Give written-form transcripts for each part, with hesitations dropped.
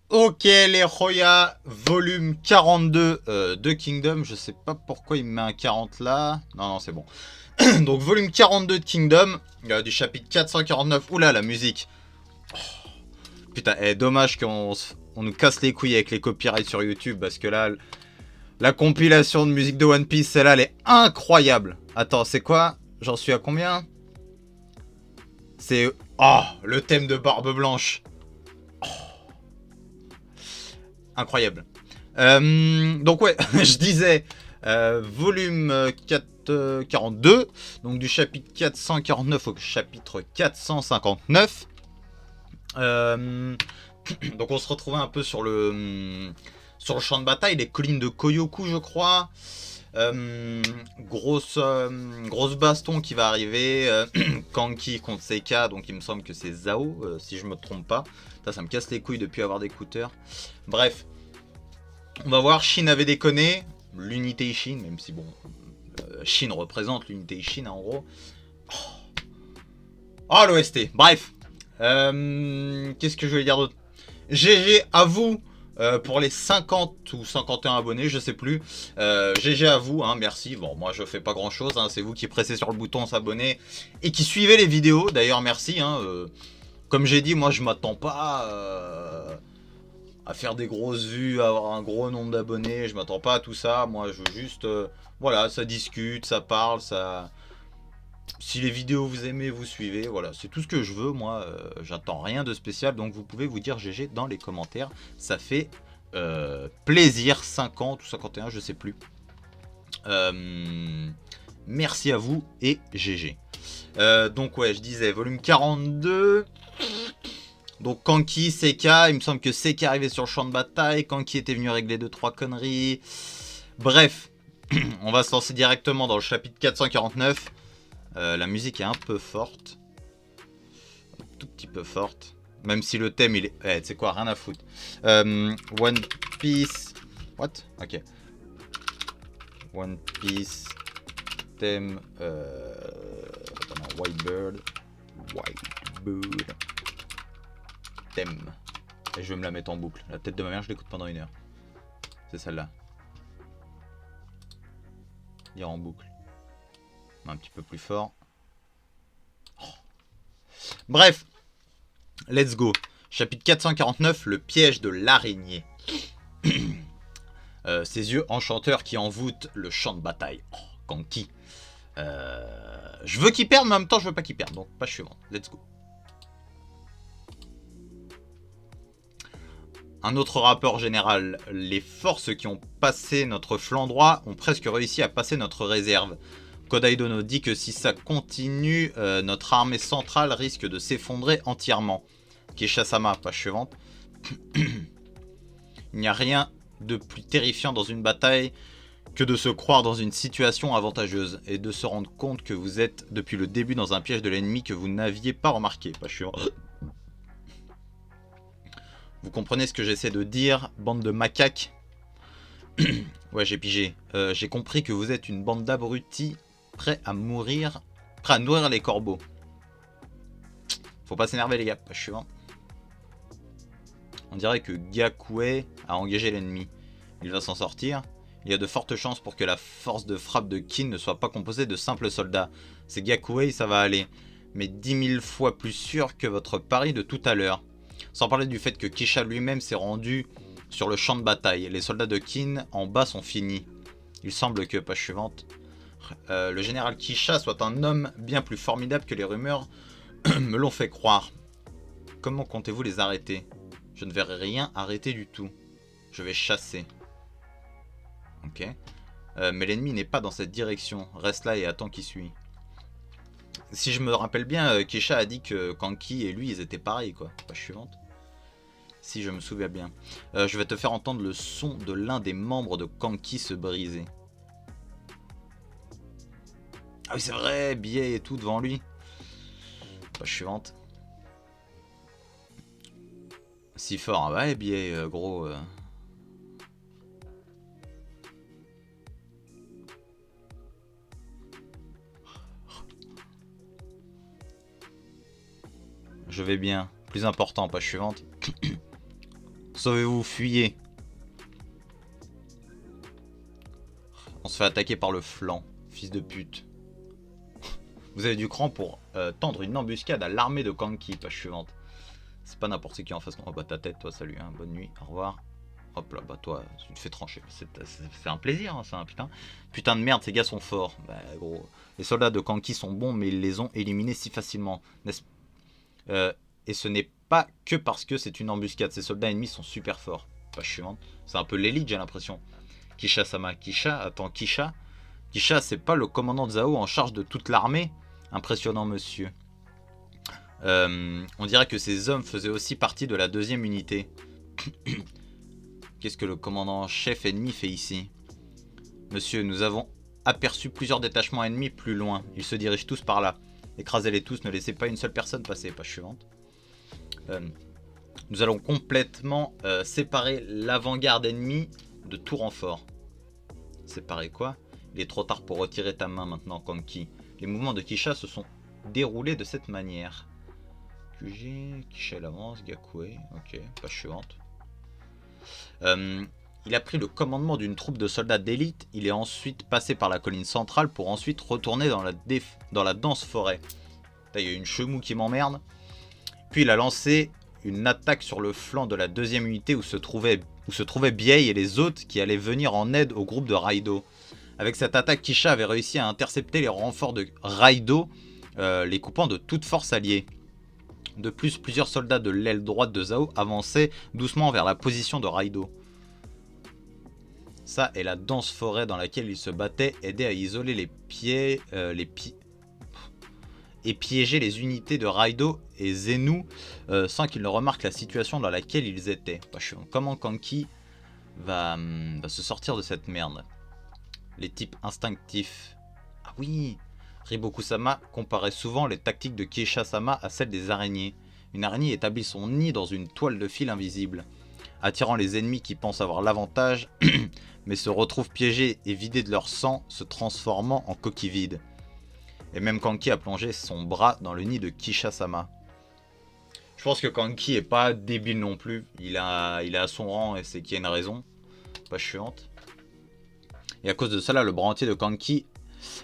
Ok les Roya, volume 42 de Kingdom. Je sais pas pourquoi il me met un 40 là. Non, non, c'est bon. Donc volume 42 de Kingdom, du chapitre 449. Oula, la musique. Oh, putain, dommage qu'on nous casse les couilles avec les copyrights sur YouTube. Parce que là, la compilation de musique de One Piece, celle-là, elle est incroyable. Attends, c'est quoi? J'en suis à combien? C'est... Oh, le thème de Barbe Blanche. Incroyable. Donc ouais, je disais, volume 42, donc du chapitre 449 au chapitre 459. Donc on se retrouvait un peu sur le champ de bataille, les collines de Koyoku, je crois. Grosse baston qui va arriver. Kanki contre Seka, donc il me semble que c'est Zao, si je me trompe pas. Ça me casse les couilles depuis avoir d'écouteurs. Bref, on va voir. Shin avait déconné, l'unité Shin, même si bon, Shin représente l'unité Shin en gros. Oh l'OST, bref. Qu'est-ce que je voulais dire d'autre? GG à vous pour les 50 ou 51 abonnés, je sais plus. GG à vous, hein, merci. Bon, moi je fais pas grand chose, hein, c'est vous qui pressez sur le bouton s'abonner et qui suivez les vidéos. D'ailleurs, merci. Hein, comme j'ai dit, moi je m'attends pas à faire des grosses vues, à avoir un gros nombre d'abonnés. Je m'attends pas à tout ça. Moi je veux juste, voilà, ça discute, ça parle, ça. Si les vidéos vous aimez, vous suivez, voilà, c'est tout ce que je veux, moi, j'attends rien de spécial, donc vous pouvez vous dire GG dans les commentaires, ça fait plaisir, 50 ou 51, je sais plus. Merci à vous et GG. Donc ouais, je disais, volume 42, donc Kanki, Seka, il me semble que Seka arrivait sur le champ de bataille, Kanki était venu régler 2-3 conneries, bref, on va se lancer directement dans le chapitre 449. La musique est un peu forte. Un tout petit peu forte. Même si le thème, il est... tu sais quoi, rien à foutre. One Piece... What? Ok. One Piece... Thème... White Bird. White Bird. Thème. Et je vais me la mettre en boucle. La tête de ma mère, je l'écoute pendant 1 heure. C'est celle-là. Lire en boucle. Un petit peu plus fort. Oh. Bref, let's go. Chapitre 449, le piège de l'araignée. Ces yeux enchanteurs qui envoûtent le champ de bataille. Oh, Kanki. Je veux qu'il perde, mais en même temps, je veux pas qu'il perde. Donc, page suivante. Let's go. Un autre rapport général. Les forces qui ont passé notre flanc droit ont presque réussi à passer notre réserve. Kodaido nous dit que si ça continue, notre armée centrale risque de s'effondrer entièrement. Kisha-sama, page suivante. Il n'y a rien de plus terrifiant dans une bataille que de se croire dans une situation avantageuse et de se rendre compte que vous êtes depuis le début dans un piège de l'ennemi que vous n'aviez pas remarqué. Page suivante. Vous comprenez ce que j'essaie de dire, bande de macaques? Ouais, j'ai pigé. J'ai compris que vous êtes une bande d'abrutis prêts à mourir, prêts à nourrir les corbeaux. Faut pas s'énerver les gars, page suivante. On dirait que Gakue a engagé l'ennemi. Il va s'en sortir. Il y a de fortes chances pour que la force de frappe de Kin ne soit pas composée de simples soldats. C'est Gakue, ça va aller. Mais 10 000 fois plus sûr que votre pari de tout à l'heure. Sans parler du fait que Kisha lui-même s'est rendu sur le champ de bataille. Les soldats de Kin en bas sont finis. Il semble que, page suivante, le général Kisha soit un homme bien plus formidable que les rumeurs me l'ont fait croire. Comment comptez-vous les arrêter? Je ne verrai rien arrêter du tout. Je vais chasser. Ok. Mais l'ennemi n'est pas dans cette direction. Reste là et attends qui suit. Si je me rappelle bien, Kisha a dit que Kanki et lui, ils étaient pareils, quoi. Page suivante. Si je me souviens bien. Je vais te faire entendre le son de l'un des membres de Kanki se briser. Ah oui, c'est vrai, billet et tout devant lui. Page suivante. Si fort, hein. Ouais, billet, gros. Je vais bien. Plus important, page suivante. Sauvez-vous, fuyez. On se fait attaquer par le flanc. Fils de pute. Vous avez du cran pour tendre une embuscade à l'armée de Kanki, page suivante. C'est pas n'importe qui en face. Oh bah ta tête, toi, salut, hein. Bonne nuit, au revoir. Hop là, bah toi, tu te fais trancher. C'est un plaisir, hein, ça, putain. Putain de merde, ces gars sont forts. Bah gros, les soldats de Kanki sont bons, mais ils les ont éliminés si facilement. Et ce n'est pas que parce que c'est une embuscade. Ces soldats ennemis sont super forts. Page suivante. C'est un peu l'élite, j'ai l'impression. Kisha-sama. Kisha, attends, Kisha. Kisha, c'est pas le commandant de Zhao en charge de toute l'armée? Impressionnant, monsieur. On dirait que ces hommes faisaient aussi partie de la deuxième unité. Qu'est-ce que le commandant chef ennemi fait ici? Monsieur, nous avons aperçu plusieurs détachements ennemis plus loin. Ils se dirigent tous par là. Écrasez-les tous, ne laissez pas une seule personne passer. Page suivante. Nous allons complètement séparer l'avant-garde ennemie de tout renfort. Séparer quoi? Il est trop tard pour retirer ta main maintenant, Kanki. Les mouvements de Kisha se sont déroulés de cette manière. QG, Kisha l'avance, Gakue, ok, page suivante. Il a pris le commandement d'une troupe de soldats d'élite. Il est ensuite passé par la colline centrale pour ensuite retourner dans la dense forêt. Il y a une chemou qui m'emmerde. Puis il a lancé une attaque sur le flanc de la deuxième unité où se trouvaient Biei et les autres qui allaient venir en aide au groupe de Raido. Avec cette attaque, Kisha avait réussi à intercepter les renforts de Raido, les coupant de toute force alliée. De plus, plusieurs soldats de l'aile droite de Zhao avançaient doucement vers la position de Raido. Ça est la dense forêt dans laquelle il se battait, aidé à isoler et piéger les unités de Raido et Zenu sans qu'ils ne remarquent la situation dans laquelle ils étaient. Comment Kanki va se sortir de cette merde? Les types instinctifs. Ah oui, Riboku-sama comparait souvent les tactiques de Kisha-sama à celles des araignées. Une araignée établit son nid dans une toile de fil invisible, attirant les ennemis qui pensent avoir l'avantage, mais se retrouvent piégés et vidés de leur sang, se transformant en coquilles vides. Et même Kanki a plongé son bras dans le nid de Kisha-sama. Je pense que Kanki est pas débile non plus. Il est à son rang et c'est qu'il y a une raison. Pas chiante. Et à cause de cela, le bras entier de Kanki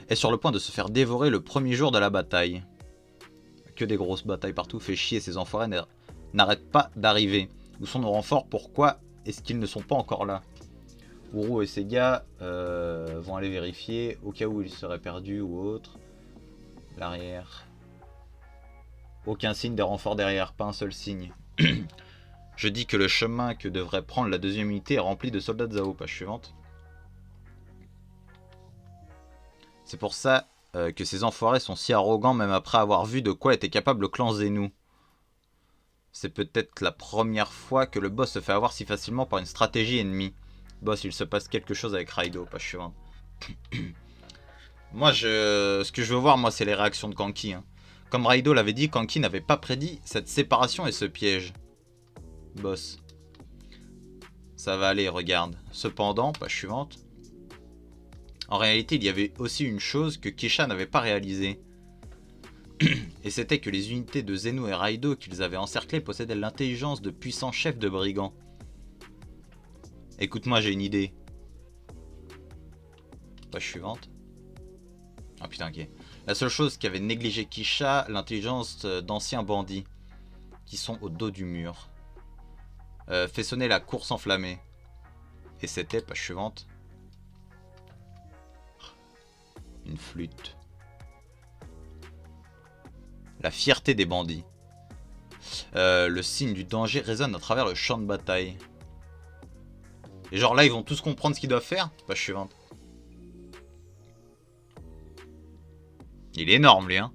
est sur le point de se faire dévorer le premier jour de la bataille. Que des grosses batailles partout, fait chier, ces enfoirés n'arrêtent pas d'arriver. Où sont nos renforts? Pourquoi est-ce qu'ils ne sont pas encore là? Uru et ses gars vont aller vérifier au cas où ils seraient perdus ou autre. L'arrière. Aucun signe des renforts derrière, pas un seul signe. Je dis que le chemin que devrait prendre la deuxième unité est rempli de soldats de Zhao. Page suivante. C'est pour ça que ces enfoirés sont si arrogants même après avoir vu de quoi était capable le clan Zenu. C'est peut-être la première fois que le boss se fait avoir si facilement par une stratégie ennemie. Boss, il se passe quelque chose avec Raido. Page suivante. Moi, ce que je veux voir, moi, c'est les réactions de Kanki. Hein. Comme Raido l'avait dit, Kanki n'avait pas prédit cette séparation et ce piège. Boss. Ça va aller, regarde. Cependant, page suivante. En réalité, il y avait aussi une chose que Kisha n'avait pas réalisée. Et c'était que les unités de Zenu et Raido qu'ils avaient encerclées possédaient l'intelligence de puissants chefs de brigands. Écoute-moi, j'ai une idée. Page suivante. Ah putain, ok. La seule chose qu'avait négligé Kisha, l'intelligence d'anciens bandits qui sont au dos du mur. Fait sonner la course enflammée. Et c'était, page suivante, une flûte. La fierté des bandits. Le signe du danger résonne à travers le champ de bataille. Et genre là, ils vont tous comprendre ce qu'ils doivent faire. Page suivante. Il est énorme, lui, hein.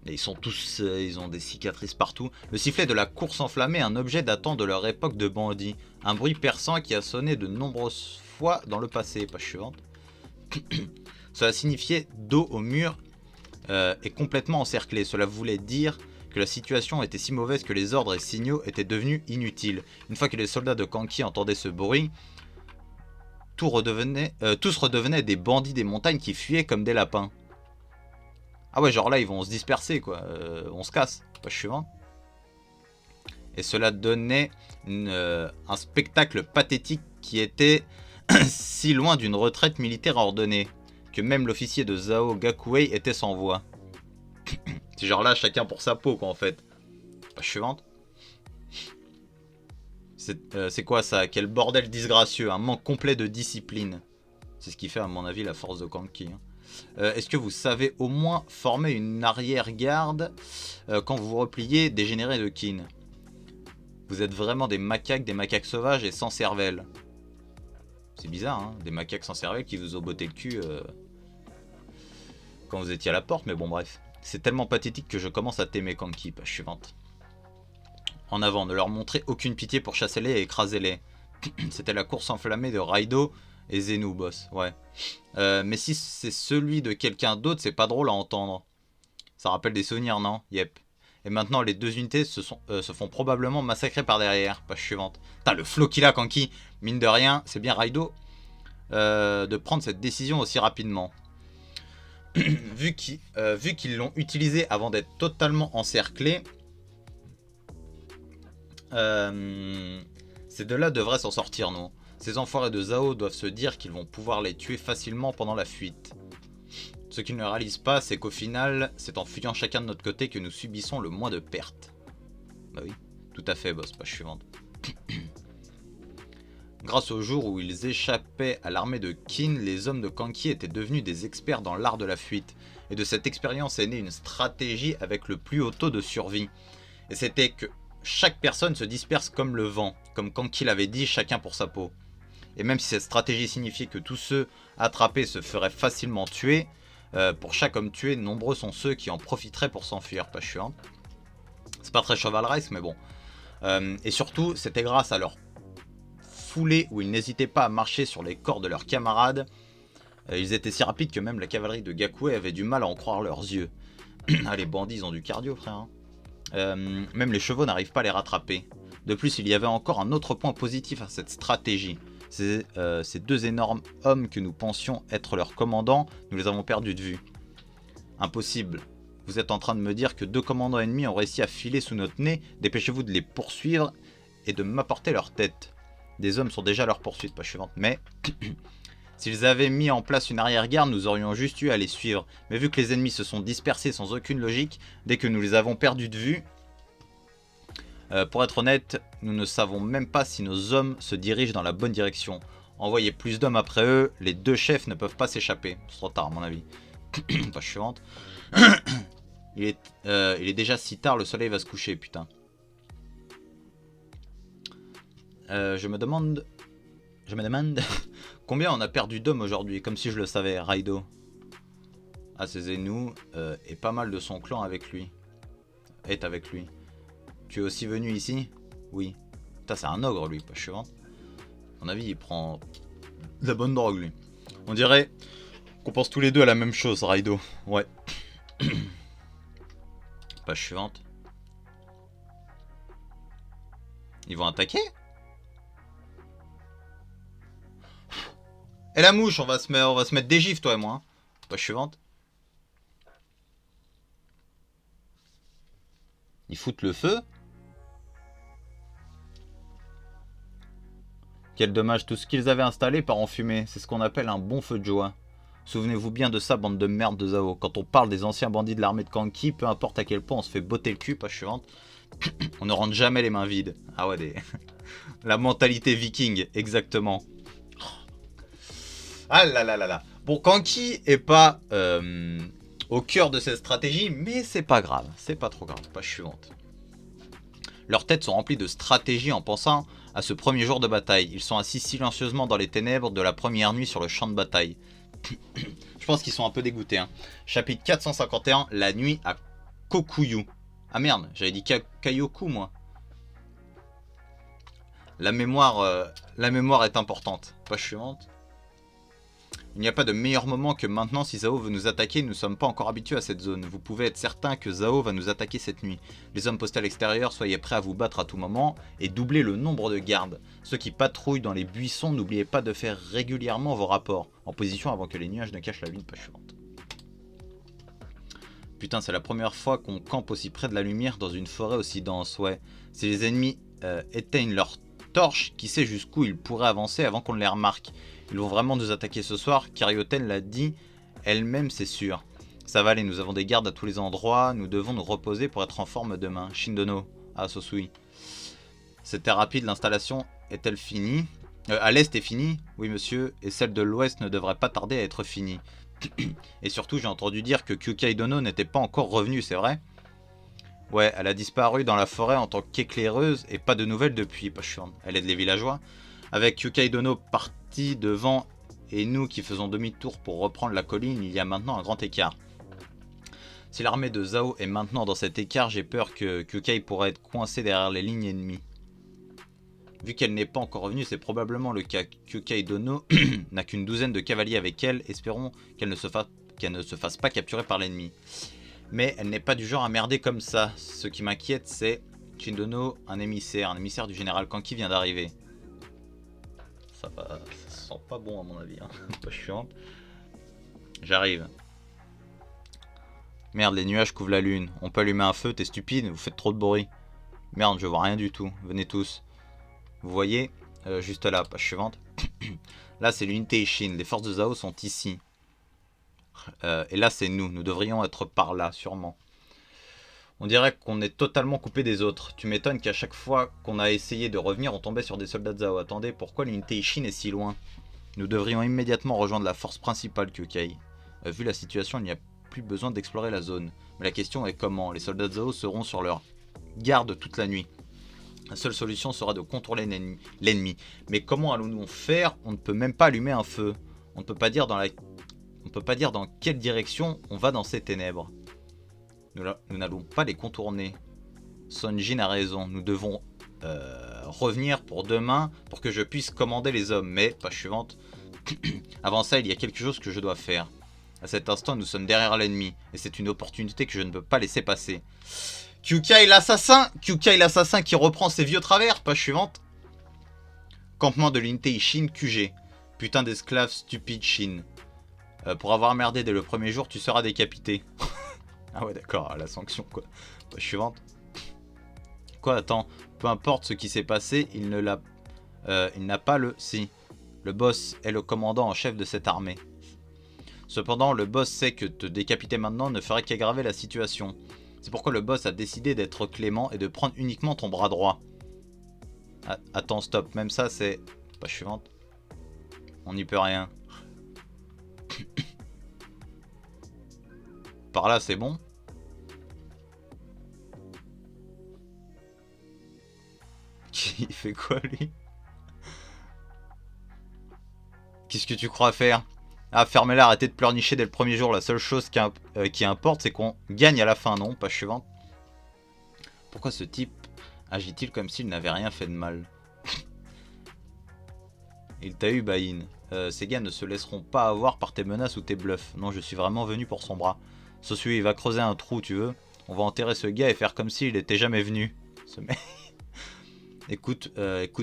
Et ils sont tous... ils ont des cicatrices partout. Le sifflet de la course enflammée, un objet datant de leur époque de bandits. Un bruit perçant qui a sonné de nombreuses fois dans le passé. Page suivante. Cela signifiait dos au mur et complètement encerclé. Cela voulait dire que la situation était si mauvaise que les ordres et signaux étaient devenus inutiles. Une fois que les soldats de Kanki entendaient ce bruit, tous redevenaient des bandits des montagnes qui fuyaient comme des lapins. Ah ouais, genre là, ils vont se disperser, quoi. On se casse. Page suivante. Et cela donnait un spectacle pathétique qui était si loin d'une retraite militaire ordonnée que même l'officier de Zhao Gakuei était sans voix. C'est genre là, chacun pour sa peau, quoi, en fait. Page suivante. C'est quoi ça? Quel bordel disgracieux, un manque complet de discipline. C'est ce qui fait, à mon avis, la force de Kanki. Est-ce que vous savez au moins former une arrière-garde quand vous vous repliez dégénéré de kin? Vous êtes vraiment des macaques sauvages et sans cervelle. C'est bizarre, hein, des macaques sans cervelle qui vous ont botté le cul quand vous étiez à la porte, mais bon, bref. C'est tellement pathétique que je commence à t'aimer, Kanki. Page suivante. En avant, ne leur montrez aucune pitié pour chasser-les et écraser-les. C'était la course enflammée de Raido et Zenu, boss. Ouais. Mais si c'est celui de quelqu'un d'autre, c'est pas drôle à entendre. Ça rappelle des souvenirs, non? Yep. Et maintenant, les deux unités se font probablement massacrer par derrière. Page suivante. Putain, le flow qu'il a, Kanki. Mine de rien, c'est bien Raido de prendre cette décision aussi rapidement. Vu qu'ils l'ont utilisé avant d'être totalement encerclés, ces deux-là devraient s'en sortir, non? Ces enfoirés de Zhao doivent se dire qu'ils vont pouvoir les tuer facilement pendant la fuite. Ce qu'ils ne réalisent pas, c'est qu'au final, c'est en fuyant chacun de notre côté que nous subissons le moins de pertes. Bah oui, tout à fait, boss. Page suivante. Grâce au jour où ils échappaient à l'armée de Qin, les hommes de Kanki étaient devenus des experts dans l'art de la fuite. Et de cette expérience est née une stratégie avec le plus haut taux de survie. Et c'était que chaque personne se disperse comme le vent, comme Kanki l'avait dit, chacun pour sa peau. Et même si cette stratégie signifiait que tous ceux attrapés se feraient facilement tuer, pour chaque homme tué, nombreux sont ceux qui en profiteraient pour s'enfuir. Page suivante. C'est pas très chevaleresque, mais bon. Et surtout, c'était grâce à leur foulée où ils n'hésitaient pas à marcher sur les corps de leurs camarades. Ils étaient si rapides que même la cavalerie de Gakuei avait du mal à en croire leurs yeux. Ah, les bandits, ils ont du cardio, frère. Hein. Même les chevaux n'arrivent pas à les rattraper. De plus, il y avait encore un autre point positif à cette stratégie. Ces deux énormes hommes que nous pensions être leurs commandants, nous les avons perdus de vue. Impossible. Vous êtes en train de me dire que deux commandants ennemis ont réussi à filer sous notre nez. Dépêchez-vous de les poursuivre et de m'apporter leur tête. Des hommes sont déjà à leur poursuite, page suivante. Mais s'ils avaient mis en place une arrière-garde, nous aurions juste eu à les suivre. Mais vu que les ennemis se sont dispersés sans aucune logique, dès que nous les avons perdus de vue, pour être honnête, nous ne savons même pas si nos hommes se dirigent dans la bonne direction. Envoyer plus d'hommes après eux, les deux chefs ne peuvent pas s'échapper. C'est trop tard à mon avis. Page suivante. Il est déjà si tard, le soleil va se coucher, putain. Je me demande combien on a perdu d'hommes aujourd'hui, comme si je le savais, Raido. Ah, c'est Zenu, et pas mal de son clan avec lui. Est avec lui. Tu es aussi venu ici? Oui. Putain, c'est un ogre, lui, pas suivant. À mon avis, il prend de la bonne drogue, lui. On dirait qu'on pense tous les deux à la même chose, Raido. Ouais. Page suivante. Ils vont attaquer? Et la mouche, on va se mettre des gifs, toi et moi. Hein. Page suivante. Ils foutent le feu. Quel dommage, tout ce qu'ils avaient installé part en fumée. C'est ce qu'on appelle un bon feu de joie. Souvenez-vous bien de ça, bande de merde de Zhao. Quand on parle des anciens bandits de l'armée de Kanki, peu importe à quel point on se fait botter le cul, page suivante, on ne rentre jamais les mains vides. Ah ouais, la mentalité viking, exactement. Ah là là là là. Bon, Kanki est pas au cœur de cette stratégie, mais c'est pas grave. C'est pas trop grave. Page suivante. Leurs têtes sont remplies de stratégie en pensant à ce premier jour de bataille. Ils sont assis silencieusement dans les ténèbres de la première nuit sur le champ de bataille. Je pense qu'ils sont un peu dégoûtés. Hein. Chapitre 451, la nuit à Kokuyu. Ah merde, j'avais dit Kaioku moi. La mémoire est importante. Page suivante. Il n'y a pas de meilleur moment que maintenant si Zhao veut nous attaquer, nous ne sommes pas encore habitués à cette zone. Vous pouvez être certain que Zhao va nous attaquer cette nuit. Les hommes postés à l'extérieur, soyez prêts à vous battre à tout moment et doublez le nombre de gardes. Ceux qui patrouillent dans les buissons, n'oubliez pas de faire régulièrement vos rapports. En position avant que les nuages ne cachent la ville, page suivante. Putain, c'est la première fois qu'on campe aussi près de la lumière dans une forêt aussi dense, ouais. Si les ennemis éteignent leurs torches, qui sait jusqu'où ils pourraient avancer avant qu'on ne les remarque. Ils vont vraiment nous attaquer ce soir, Karyoten l'a dit elle-même, c'est sûr. Ça va aller, nous avons des gardes à tous les endroits, nous devons nous reposer pour être en forme demain. Shindono, ah Sosui. C'était rapide, l'installation est-elle finie? À l'est est finie? Oui monsieur, et celle de l'ouest ne devrait pas tarder à être finie. Et surtout, j'ai entendu dire que Kyukai Dono n'était pas encore revenue, c'est vrai? Ouais, elle a disparu dans la forêt en tant qu'éclaireuse et pas de nouvelles depuis. Pas chiant, elle aide les villageois. Avec Kyukai Dono parti devant et nous qui faisons demi-tour pour reprendre la colline, il y a maintenant un grand écart. Si l'armée de Zhao est maintenant dans cet écart, j'ai peur que Kyukai pourrait être coincé derrière les lignes ennemies. Vu qu'elle n'est pas encore revenue, c'est probablement le cas. Kyukai Dono n'a qu'une douzaine de cavaliers avec elle. Espérons qu'elle ne se fasse pas capturer par l'ennemi. Mais elle n'est pas du genre à merder comme ça. Ce qui m'inquiète, c'est Shindono, un émissaire du général Kanki vient d'arriver. Ça sent pas bon à mon avis. Hein. Pas chiant. J'arrive. Merde, les nuages couvrent la lune. On peut allumer un feu, t'es stupide, vous faites trop de bruit. Merde, je vois rien du tout. Venez tous. Vous voyez, juste là, page suivante. Là, c'est l'unité Ishin. Les forces de Zhao sont ici. Et là, c'est nous. Nous devrions être par là, sûrement. On dirait qu'on est totalement coupé des autres. Tu m'étonnes qu'à chaque fois qu'on a essayé de revenir, on tombait sur des soldats de Zhao. Attendez, pourquoi l'unité Ishin est si loin? Nous devrions immédiatement rejoindre la force principale, Kyukai. Vu la situation, il n'y a plus besoin d'explorer la zone. Mais la question est comment? Les soldats de Zhao seront sur leur garde toute la nuit. La seule solution sera de contrôler l'ennemi. Mais comment allons-nous faire? On ne peut même pas allumer un feu. On ne peut pas dire dans quelle direction on va dans ces ténèbres. Nous n'allons pas les contourner. Sonjin a raison. Nous devons revenir pour demain pour que je puisse commander les hommes. Mais, page suivante. Avant ça, il y a quelque chose que je dois faire. À cet instant, nous sommes derrière l'ennemi. Et c'est une opportunité que je ne peux pas laisser passer. Kyukai l'assassin qui reprend ses vieux travers. Page suivante. Campement de l'unité Ishin QG. Putain d'esclave stupide Shin. Pour avoir merdé dès le premier jour, tu seras décapité. Ah ouais d'accord, la sanction quoi. Page suivante. Quoi, attends. Peu importe ce qui s'est passé, il n'a pas le... Si. Le boss est le commandant en chef de cette armée. Cependant, le boss sait que te décapiter maintenant ne ferait qu'aggraver la situation. C'est pourquoi le boss a décidé d'être clément et de prendre uniquement ton bras droit. Ah, attends, stop. Même ça, c'est... Page suivante. On n'y peut rien. Par là, c'est bon. Il fait quoi, lui? Qu'est-ce que tu crois faire? Ah, fermez-la, arrêtez de pleurnicher dès le premier jour. La seule chose qui importe, c'est qu'on gagne à la fin, non? Page suivante. Pourquoi ce type agit-il comme s'il n'avait rien fait de mal? Il t'a eu, Bain. Ces gars ne se laisseront pas avoir par tes menaces ou tes bluffs. Non, je suis vraiment venu pour son bras. Sosui, il va creuser un trou, tu veux? On va enterrer ce gars et faire comme s'il n'était jamais venu. Ce mec... écoute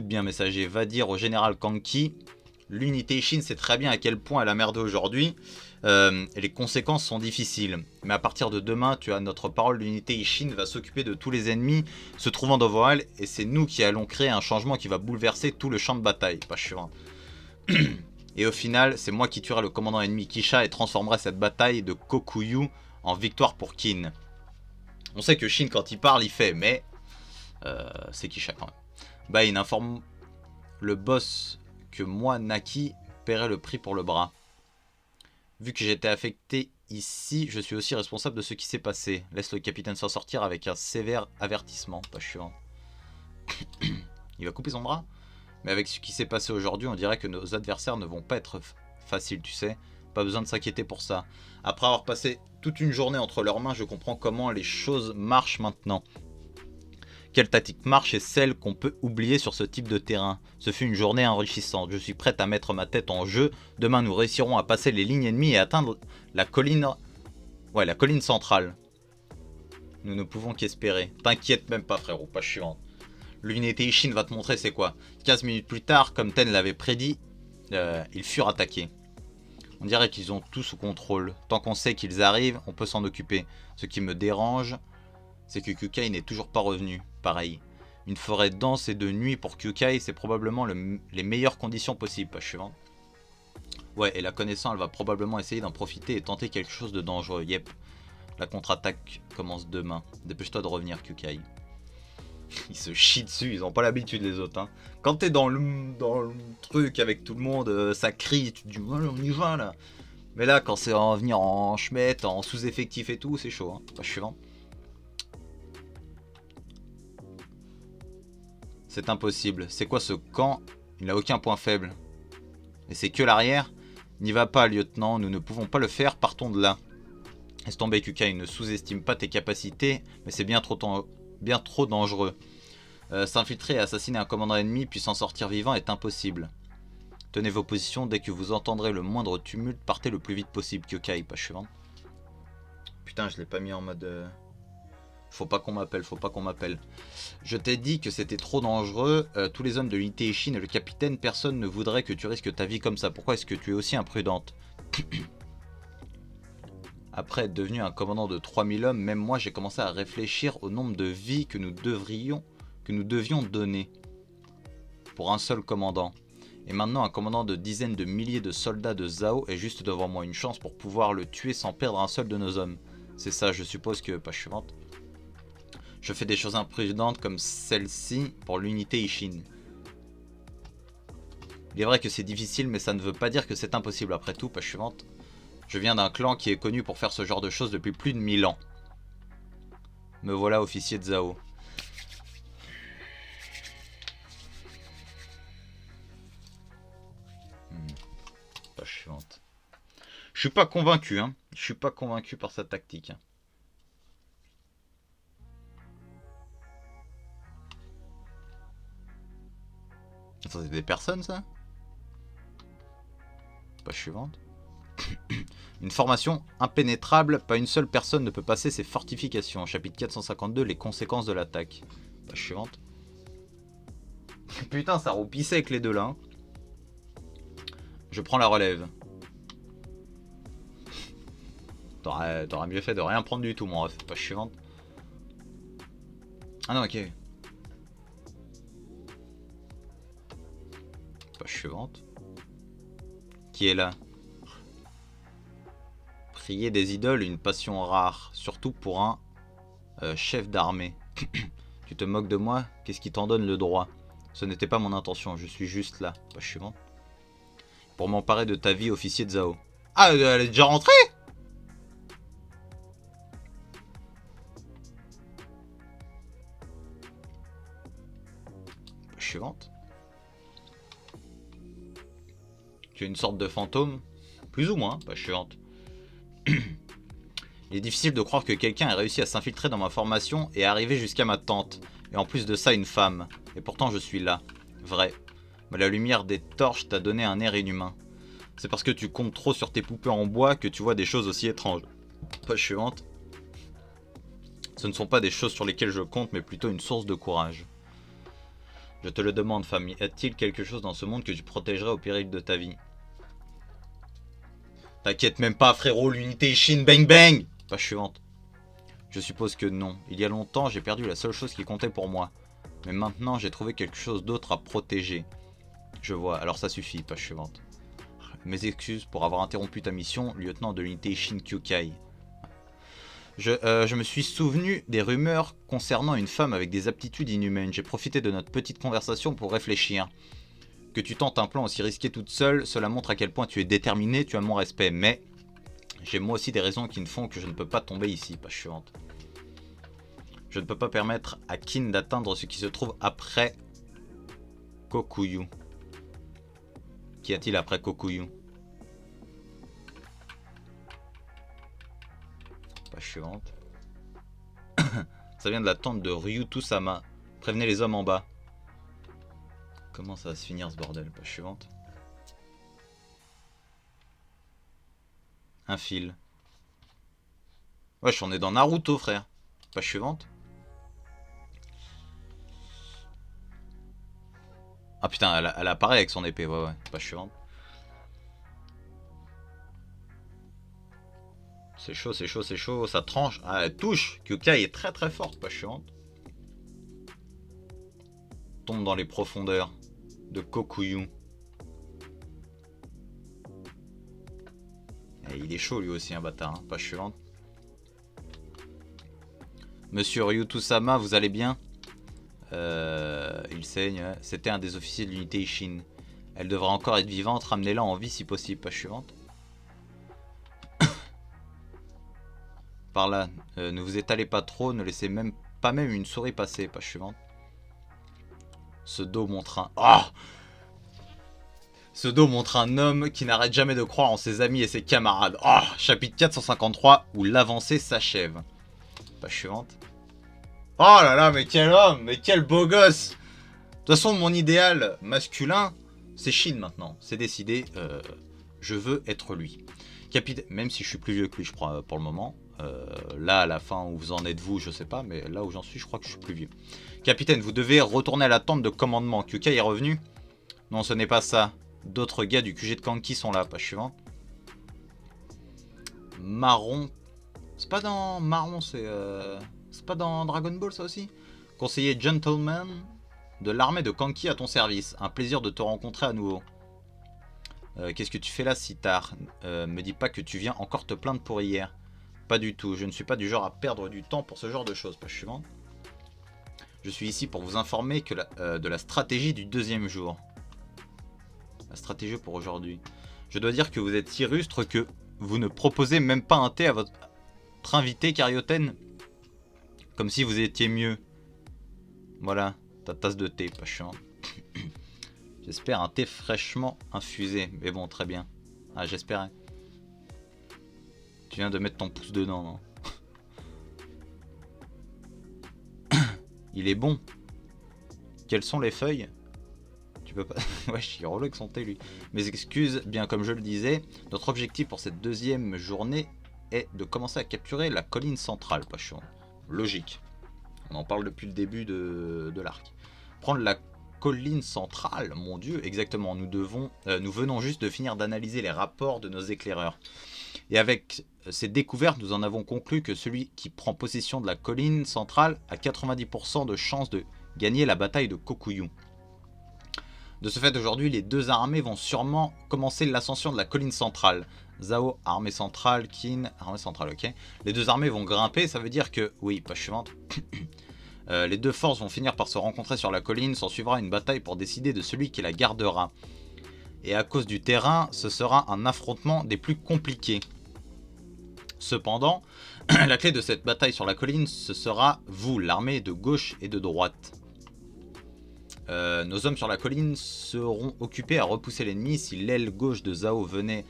bien, messager. Va dire au général Kanki... L'unité Ishin sait très bien à quel point elle a merdé aujourd'hui. Et les conséquences sont difficiles. Mais à partir de demain, tu as notre parole, l'unité Ishin va s'occuper de tous les ennemis se trouvant devant elle. Et c'est nous qui allons créer un changement qui va bouleverser tout le champ de bataille. Page suivante. Et au final, c'est moi qui tuerai le commandant ennemi Kisha et transformerai cette bataille de Kokuyu en victoire pour Kin. On sait que Shin, quand il parle, il fait, mais c'est Kisha quand même. Bah, il informe le boss que moi, Naki, paierai le prix pour le bras. Vu que j'étais affecté ici, je suis aussi responsable de ce qui s'est passé. Laisse le capitaine s'en sortir avec un sévère avertissement. Page suivante. Il va couper son bras? Mais avec ce qui s'est passé aujourd'hui, on dirait que nos adversaires ne vont pas être faciles, tu sais. Pas besoin de s'inquiéter pour ça. Après avoir passé toute une journée entre leurs mains, je comprends comment les choses marchent maintenant. Quelle tactique marche est celle qu'on peut oublier sur ce type de terrain. Ce fut une journée enrichissante. Je suis prête à mettre ma tête en jeu. Demain, nous réussirons à passer les lignes ennemies et atteindre la colline... Ouais, la colline centrale. Nous ne pouvons qu'espérer. T'inquiète même pas, frérot. Page suivante. L'unité Ishin va te montrer c'est quoi. 15 minutes plus tard, comme Ten l'avait prédit, ils furent attaqués. On dirait qu'ils ont tout sous contrôle. Tant qu'on sait qu'ils arrivent, on peut s'en occuper. Ce qui me dérange, c'est que Kyukai n'est toujours pas revenu. Pareil. Une forêt dense et de nuit pour Kyukai, c'est probablement les meilleures conditions possibles. Page suivante. Ouais, et la connaissant, elle va probablement essayer d'en profiter et tenter quelque chose de dangereux. Yep. La contre-attaque commence demain. Dépêche-toi de revenir, Kyukai. Ils se chient dessus, ils ont pas l'habitude les autres. Hein. Quand t'es dans le truc avec tout le monde, ça crie, tu te dis ouais, on y va là. Mais là, quand c'est en venir en schmette, en sous-effectif et tout, c'est chaud. Hein. Page suivante. C'est impossible. C'est quoi ce camp? Il n'a aucun point faible. Et c'est que l'arrière? N'y va pas, lieutenant, nous ne pouvons pas le faire, partons de là. Laisse tomber, Kyukai, ne sous-estime pas tes capacités, mais c'est bien trop dangereux. S'infiltrer et assassiner un commandant ennemi puis s'en sortir vivant est impossible. Tenez vos positions, dès que vous entendrez le moindre tumulte, partez le plus vite possible, Kyukai, page suivante. Putain, je l'ai pas mis en mode... Faut pas qu'on m'appelle, faut pas qu'on m'appelle. Je t'ai dit que c'était trop dangereux. Tous les hommes de l'unité Ishin et le capitaine, personne ne voudrait que tu risques ta vie comme ça. Pourquoi est-ce que tu es aussi imprudente? Après être devenu un commandant de 3000 hommes, même moi j'ai commencé à réfléchir au nombre de vies que nous devions donner pour un seul commandant. Et maintenant un commandant de dizaines de milliers de soldats de Zhao est juste devant moi, une chance pour pouvoir le tuer sans perdre un seul de nos hommes. C'est ça, je suppose que... Page suivante. Je fais des choses imprudentes comme celle-ci pour l'unité Ishin. Il est vrai que c'est difficile, mais ça ne veut pas dire que c'est impossible. Après tout, page suivante. Je viens d'un clan qui est connu pour faire ce genre de choses depuis plus de 1000 ans. Me voilà officier de Zhao. Page suivante. Je suis pas convaincu, hein. Je suis pas convaincu par sa tactique. Attends, c'est des personnes, ça? Page suivante. Une formation impénétrable, pas une seule personne ne peut passer ses fortifications. Chapitre 452, les conséquences de l'attaque. Page suivante. Putain, ça roupissait avec les deux là. Hein. Je prends la relève. T'aurais mieux fait de rien prendre du tout, mon ref. Page suivante. Ah non, ok. Page suivante. Qui est là? Prier des idoles, une passion rare, surtout pour un chef d'armée. Tu te moques de moi? Qu'est-ce qui t'en donne le droit? Ce n'était pas mon intention, je suis juste là. Page suivante. Pour m'emparer de ta vie, officier de Zhao. Ah, elle est déjà rentrée? Page suivante. Tu es une sorte de fantôme? Plus ou moins, page suivante. Il est difficile de croire que quelqu'un ait réussi à s'infiltrer dans ma formation et arriver jusqu'à ma tante. Et en plus de ça, une femme. Et pourtant, je suis là. Vrai. Mais la lumière des torches t'a donné un air inhumain. C'est parce que tu comptes trop sur tes poupées en bois que tu vois des choses aussi étranges. Page suivante. Ce ne sont pas des choses sur lesquelles je compte, mais plutôt une source de courage. Je te le demande, femme. Y a-t-il quelque chose dans ce monde que tu protégerais au péril de ta vie? T'inquiète même pas, frérot, l'unité Ishin, bang bang! Page suivante. Je suppose que non. Il y a longtemps, j'ai perdu la seule chose qui comptait pour moi. Mais maintenant, j'ai trouvé quelque chose d'autre à protéger. Je vois, alors ça suffit, page suivante. Mes excuses pour avoir interrompu ta mission, lieutenant de l'unité Ishin Kyukai. Je me suis souvenu des rumeurs concernant une femme avec des aptitudes inhumaines. J'ai profité de notre petite conversation pour réfléchir. Que tu tentes un plan aussi risqué toute seule, cela montre à quel point tu es déterminé, tu as mon respect. Mais j'ai moi aussi des raisons qui ne font que je ne peux pas tomber ici, page suivante. Je ne peux pas permettre à Kin d'atteindre ce qui se trouve après Kokuyu. Qu'y a-t-il après Kokuyu? Page suivante. Ça vient de la tente de Ryutu-sama. Prévenez les hommes en bas. Comment ça va se finir ce bordel? Page suivante. Un fil. Wesh, on est dans Naruto, frère. Page suivante. Ah putain, elle apparaît avec son épée. Ouais, ouais. Page suivante. C'est chaud, c'est chaud, c'est chaud. Ça tranche. Ah, elle touche. Kyukai est très très forte, pas chiante. Tombe dans les profondeurs de Kokuyu. Et il est chaud lui aussi, un bâtard, hein, pas chiante. Monsieur Ryutusama, vous allez bien? Il saigne. Ouais. C'était un des officiers de l'unité Ishin. Elle devrait encore être vivante. Ramenez-la en vie si possible, pas suivante. Par là, ne vous étalez pas trop. Ne laissez pas même une souris passer, pas suivante. Ce dos montre un... Oh, ce dos montre un homme qui n'arrête jamais de croire en ses amis et ses camarades. Oh, chapitre 453, où l'avancée s'achève. Page suivante. Oh là là, mais quel homme, mais quel beau gosse. De toute façon, mon idéal masculin, c'est Shin maintenant. C'est décidé, je veux être lui. Capitaine, même si je suis plus vieux que lui, je crois, pour le moment. Là, à la fin, où vous en êtes vous, je sais pas, mais là où j'en suis, je crois que je suis plus vieux. Capitaine, vous devez retourner à la tente de commandement. Kyukai est revenu? Non, ce n'est pas ça. D'autres gars du QG de Kanki sont là. Page suivante. Marron. C'est pas dans... Marron, c'est pas dans Dragon Ball, ça aussi? Conseiller gentleman de l'armée de Kanki à ton service. Un plaisir de te rencontrer à nouveau. Qu'est-ce que tu fais là si tard? Me dis pas que tu viens encore te plaindre pour hier. Pas du tout. Je ne suis pas du genre à perdre du temps pour ce genre de choses. Page suivante. Je suis ici pour vous informer que de la stratégie du deuxième jour. La stratégie pour aujourd'hui. Je dois dire que vous êtes si rustre que vous ne proposez même pas un thé à votre invité, Carioten. Comme si vous étiez mieux. Voilà, ta tasse de thé, pas chiant. J'espère un thé fraîchement infusé. Mais bon, très bien. Ah, j'espérais. Tu viens de mettre ton pouce dedans, non? Il est bon. Quelles sont les feuilles? Tu peux pas... Ouais, il est relou avec son thé, lui. Mes excuses, bien comme je le disais, notre objectif pour cette deuxième journée est de commencer à capturer la colline centrale, pas chiant. Logique. On en parle depuis le début de l'arc. Prendre la colline centrale, mon dieu, exactement. Nous venons juste de finir d'analyser les rapports de nos éclaireurs. Et avec ces découvertes, nous en avons conclu que celui qui prend possession de la colline centrale a 90% de chances de gagner la bataille de Kokuyu. De ce fait, aujourd'hui, les deux armées vont sûrement commencer l'ascension de la colline centrale. Zhao, armée centrale, Qin, armée centrale, ok. Les deux armées vont grimper, ça veut dire que... Oui, page suivante. Les deux forces vont finir par se rencontrer sur la colline, s'en suivra une bataille pour décider de celui qui la gardera. Et à cause du terrain, ce sera un affrontement des plus compliqués. Cependant, la clé de cette bataille sur la colline, ce sera vous, l'armée de gauche et de droite. Nos hommes sur la colline seront occupés à repousser l'ennemi. Si l'aile gauche de Zhao venait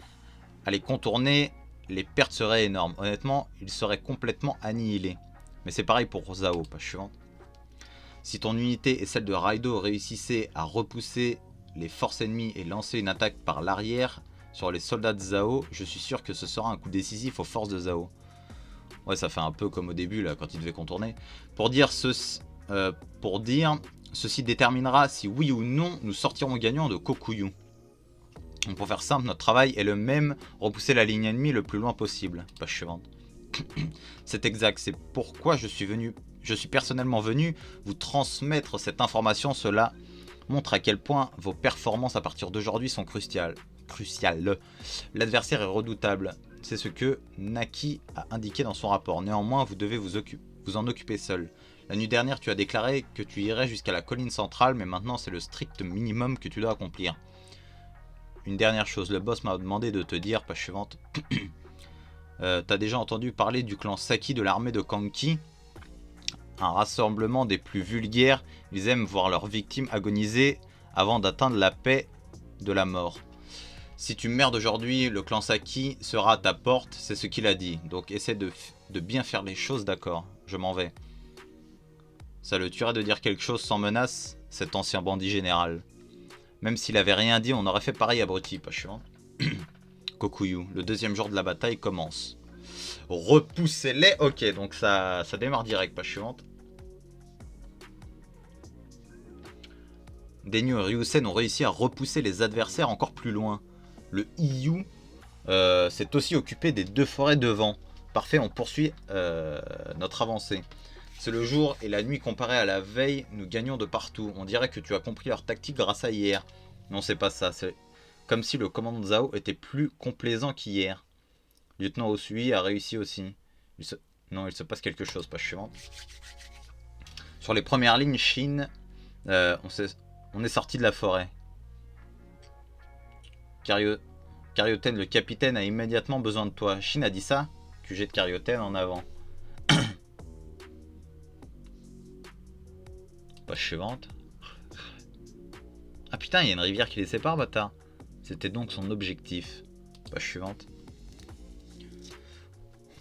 à les contourner, les pertes seraient énormes. Honnêtement, ils seraient complètement annihilés. Mais c'est pareil pour Zhao, page suivante. Si ton unité et celle de Raido réussissaient à repousser les forces ennemies et lancer une attaque par l'arrière sur les soldats de Zhao, je suis sûr que ce sera un coup décisif aux forces de Zhao. Ouais, ça fait un peu comme au début, là, quand il devait contourner. Pour dire, ceci déterminera si oui ou non nous sortirons gagnants de Kokuyu. Donc pour faire simple, notre travail est le même, repousser la ligne ennemie le plus loin possible. Page suivante. C'est exact, c'est pourquoi je suis personnellement venu vous transmettre cette information. Cela montre à quel point vos performances à partir d'aujourd'hui sont cruciales. L'adversaire est redoutable, c'est ce que Naki a indiqué dans son rapport. Néanmoins, vous devez vous en occuper seul. La nuit dernière, tu as déclaré que tu irais jusqu'à la colline centrale, mais maintenant c'est le strict minimum que tu dois accomplir. Une dernière chose, le boss m'a demandé de te dire, page suivante. T'as déjà entendu parler du clan Saki de l'armée de Kanki? Un rassemblement des plus vulgaires, ils aiment voir leurs victimes agoniser avant d'atteindre la paix de la mort. Si tu merdes aujourd'hui, le clan Saki sera à ta porte, c'est ce qu'il a dit. Donc essaie de bien faire les choses, d'accord? Je m'en vais. Ça le tuerait de dire quelque chose sans menace, cet ancien bandit général. Même s'il avait rien dit, on aurait fait pareil, abruti, pas chiant. Kokuyu, le deuxième jour de la bataille commence. Repoussez-les. Ok, donc ça démarre direct, page suivante. Denyu et Ryusen ont réussi à repousser les adversaires encore plus loin. Le Iyu s'est aussi occupé des deux forêts devant. Parfait, on poursuit notre avancée. C'est le jour et la nuit comparé à la veille, nous gagnons de partout. On dirait que tu as compris leur tactique grâce à hier. Non, c'est pas ça. C'est comme si le commandant Zhao était plus complaisant qu'hier. Lieutenant Osui a réussi aussi. Non, il se passe quelque chose, page suivante. Sur les premières lignes, Shin, on est sorti de la forêt. Carioten, le capitaine, a immédiatement besoin de toi. Shin a dit ça. QG de Carioten en avant. Page suivante. Ah putain, il y a une rivière qui les sépare, bâtard. C'était donc son objectif. Page suivante.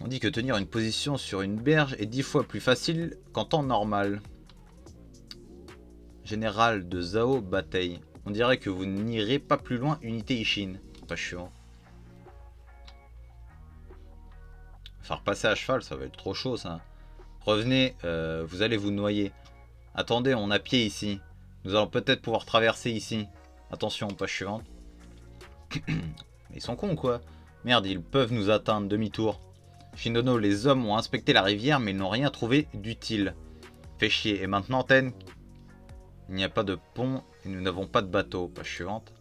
On dit que tenir une position sur une berge est 10 fois plus facile qu'en temps normal. Général de Zhao Bataille. On dirait que vous n'irez pas plus loin, unité Ishin. Page suivante. Faire passer à cheval, ça va être trop chaud ça. Revenez, vous allez vous noyer. Attendez, on a pied ici. Nous allons peut-être pouvoir traverser ici. Attention, page suivante. Ils sont cons quoi. Merde, ils peuvent nous atteindre, demi-tour. Shindono, les hommes ont inspecté la rivière mais ils n'ont rien trouvé d'utile. Fait chier. Et maintenant, Ten, il n'y a pas de pont et nous n'avons pas de bateau. Page suivante.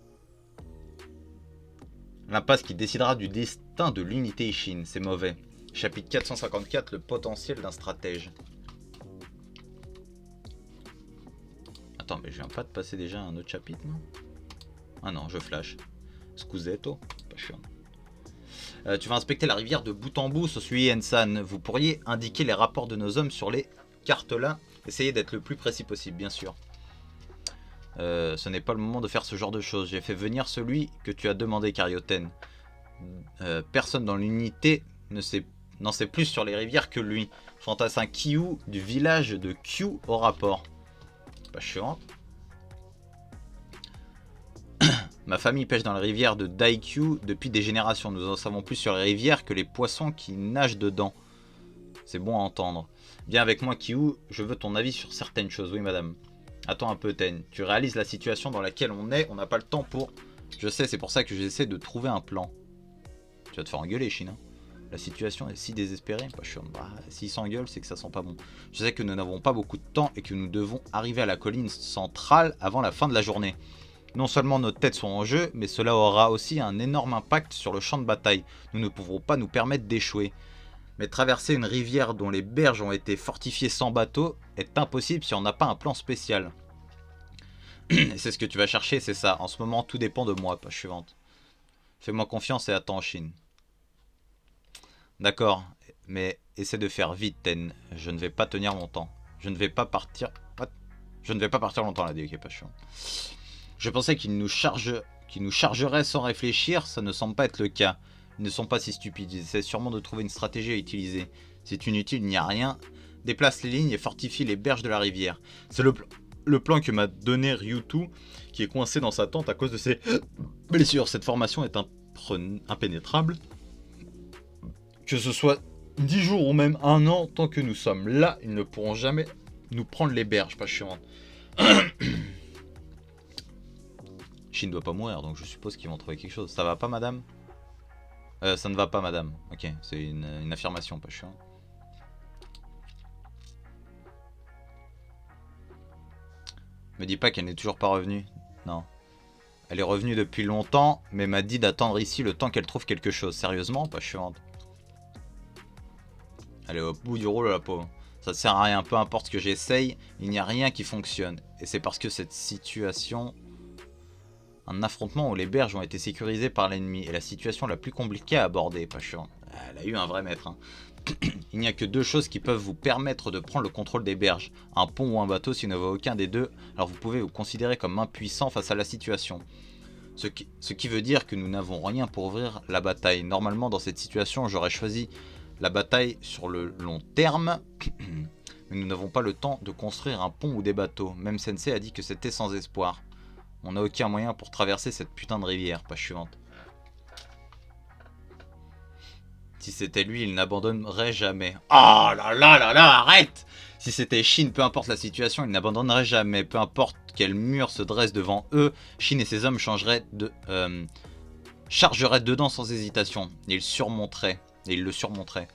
L'impasse qui décidera du destin de l'unité Ishin. C'est mauvais. Chapitre 454, le potentiel d'un stratège. Attends, mais je viens pas de passer déjà un autre chapitre, non? Ah non, je flash. Scusetto, pas chiant. Tu vas inspecter la rivière de bout en bout, Sosui Ensan. Vous pourriez indiquer les rapports de nos hommes sur les cartes là. Essayez d'être le plus précis possible, bien sûr. Ce n'est pas le moment de faire ce genre de choses. J'ai fait venir celui que tu as demandé, Carioten. Personne dans l'unité n'en sait plus sur les rivières que lui. Fantassin Kyu du village de Kyu au rapport. Pas chiant. Ma famille pêche dans les rivières de Daikyu depuis des générations. Nous en savons plus sur les rivières que les poissons qui nagent dedans. C'est bon à entendre. Viens avec moi, Kyu. Je veux ton avis sur certaines choses. Oui, madame. Attends un peu, Ten. Tu réalises la situation dans laquelle on est. On n'a pas le temps pour... Je sais, c'est pour ça que j'essaie de trouver un plan. Tu vas te faire engueuler, Chine. La situation est si désespérée. Pas chiant. Bah, s'il s'engueule, c'est que ça sent pas bon. Je sais que nous n'avons pas beaucoup de temps et que nous devons arriver à la colline centrale avant la fin de la journée. Non seulement nos têtes sont en jeu, mais cela aura aussi un énorme impact sur le champ de bataille. Nous ne pouvons pas nous permettre d'échouer. Mais traverser une rivière dont les berges ont été fortifiées sans bateau est impossible si on n'a pas un plan spécial. Et c'est ce que tu vas chercher, c'est ça. En ce moment, tout dépend de moi. Page suivante. Fais-moi confiance et attends, Chine. D'accord, mais essaie de faire vite, Ten. Je ne vais pas tenir longtemps. Je ne vais pas partir... Je ne vais pas partir longtemps là, ok, pas chiant. Je pensais qu'ils nous chargeraient sans réfléchir, ça ne semble pas être le cas. Ils ne sont pas si stupides, ils essaient sûrement de trouver une stratégie à utiliser. C'est inutile, il n'y a rien. Déplace les lignes et fortifie les berges de la rivière. C'est le plan que m'a donné Ryutu, qui est coincé dans sa tente à cause de ses blessures. Cette formation est impénétrable. Que ce soit 10 jours ou même 1 an, tant que nous sommes là, ils ne pourront jamais nous prendre les berges, pas chiant. Shin ne doit pas mourir, donc je suppose qu'ils vont trouver quelque chose. Ça va pas, madame? Ça ne va pas, madame. Ok, c'est une affirmation, pas chiant. Me dis pas qu'elle n'est toujours pas revenue. Non. Elle est revenue depuis longtemps, mais m'a dit d'attendre ici le temps qu'elle trouve quelque chose. Sérieusement, pas chiante. Elle est au bout du rouleau, la pauvre. Ça sert à rien, peu importe ce que j'essaye, il n'y a rien qui fonctionne. Et c'est parce que cette situation... Un affrontement où les berges ont été sécurisées par l'ennemi est la situation la plus compliquée à aborder, pas chiant. Elle a eu un vrai maître. Hein. Il n'y a que 2 choses qui peuvent vous permettre de prendre le contrôle des berges. Un pont ou un bateau, si vous n'avez aucun des deux, alors vous pouvez vous considérer comme impuissant face à la situation. Ce qui veut dire que nous n'avons rien pour ouvrir la bataille. Normalement, dans cette situation, j'aurais choisi la bataille sur le long terme. Mais nous n'avons pas le temps de construire un pont ou des bateaux. Même Sensei a dit que c'était sans espoir. On n'a aucun moyen pour traverser cette putain de rivière. Page suivante. Si c'était lui, il n'abandonnerait jamais. Oh là là là là, arrête! Si c'était Shin, peu importe la situation, il n'abandonnerait jamais. Peu importe quel mur se dresse devant eux, Shin et ses hommes chargeraient dedans sans hésitation. Et ils le surmonteraient.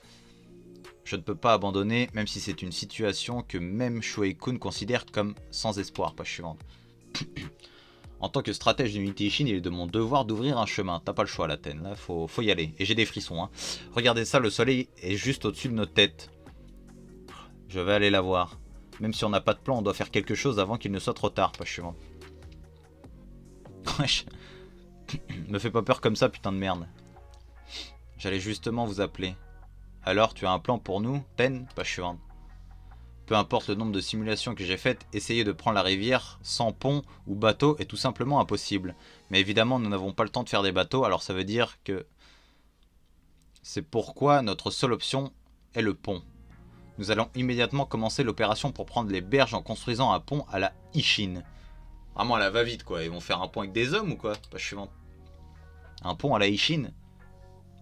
Je ne peux pas abandonner, même si c'est une situation que même Shuei-kun considère comme sans espoir. Page suivante. En tant que stratège d'unité Ishin, il est de mon devoir d'ouvrir un chemin. T'as pas le choix, la Ten. Là, faut y aller. Et j'ai des frissons. Hein. Regardez ça, le soleil est juste au-dessus de nos têtes. Je vais aller la voir. Même si on n'a pas de plan, on doit faire quelque chose avant qu'il ne soit trop tard. Page suivante. Wesh. Me fais pas peur comme ça, putain de merde. J'allais justement vous appeler. Alors, tu as un plan pour nous, Ten? Page suivante. Peu importe le nombre de simulations que j'ai faites, essayer de prendre la rivière sans pont ou bateau est tout simplement impossible. Mais évidemment, nous n'avons pas le temps de faire des bateaux, alors ça veut dire que... C'est pourquoi notre seule option est le pont. Nous allons immédiatement commencer l'opération pour prendre les berges en construisant un pont à la Ishin. Vraiment à la va-vite quoi, ils vont faire un pont avec des hommes ou quoi? Page suivante. Un pont à la Ishin?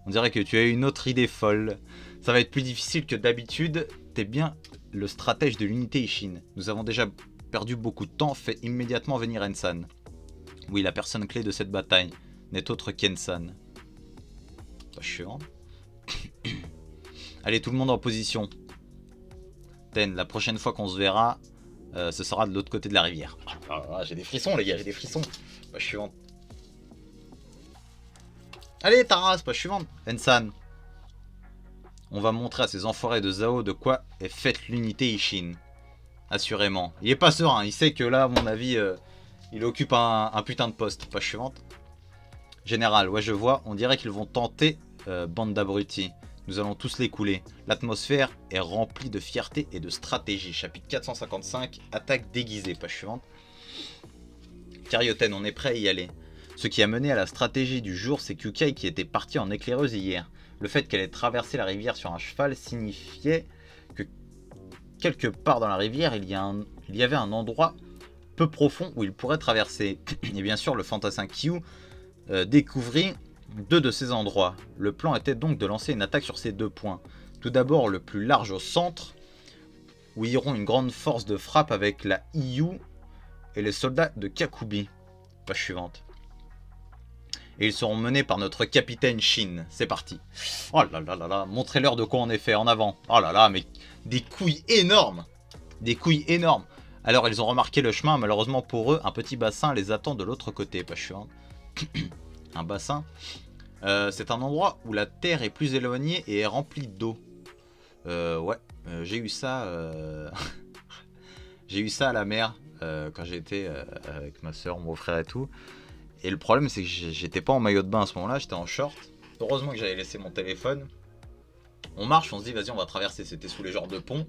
On dirait que tu as une autre idée folle. Ça va être plus difficile que d'habitude. T'es bien le stratège de l'unité Ishin. Nous avons déjà perdu beaucoup de temps. Fais immédiatement venir Ensan. Oui, la personne clé de cette bataille n'est autre qu'Ensan. Pas chiant. Allez, tout le monde en position. Ten, la prochaine fois qu'on se verra, ce sera de l'autre côté de la rivière. Ah, j'ai des frissons les gars, j'ai des frissons. Pas suivante. Allez, Taras, pas suivante. Ensan. On va montrer à ces enfoirés de Zhao de quoi est faite l'unité Ishin. Assurément. Il est pas serein, il sait que là, à mon avis, il occupe un putain de poste. Page suivante. Général, ouais je vois, on dirait qu'ils vont tenter, bande d'abrutis. Nous allons tous les couler. L'atmosphère est remplie de fierté et de stratégie. Chapitre 455, attaque déguisée. Page suivante. Karyoten, on est prêt à y aller. Ce qui a mené à la stratégie du jour, c'est Kyukai qui était partie en éclaireuse hier. Le fait qu'elle ait traversé la rivière sur un cheval signifiait que quelque part dans la rivière, il y avait un endroit peu profond où il pourrait traverser. Et bien sûr, le fantassin Kyu découvrit 2 de ces endroits. Le plan était donc de lancer une attaque sur ces 2 points. Tout d'abord, le plus large au centre, où iront une grande force de frappe avec la Iyu et les soldats de Kakubi. Page suivante. Et ils seront menés par notre capitaine Shin. C'est parti. Oh là là là là, montrez-leur de quoi on est fait, en avant. Oh là là, mais des couilles énormes. Des couilles énormes. Alors ils ont remarqué le chemin, malheureusement pour eux, un petit bassin les attend de l'autre côté. Page suivante. Un bassin. C'est un endroit où la terre est plus éloignée et est remplie d'eau. Ouais, j'ai eu ça. J'ai eu ça à la mer quand j'étais avec ma soeur, mon frère et tout. Et le problème, c'est que j'étais pas en maillot de bain à ce moment-là, j'étais en short. Heureusement que j'avais laissé mon téléphone. On marche, on se dit, vas-y, on va traverser. C'était sous les genres de ponts.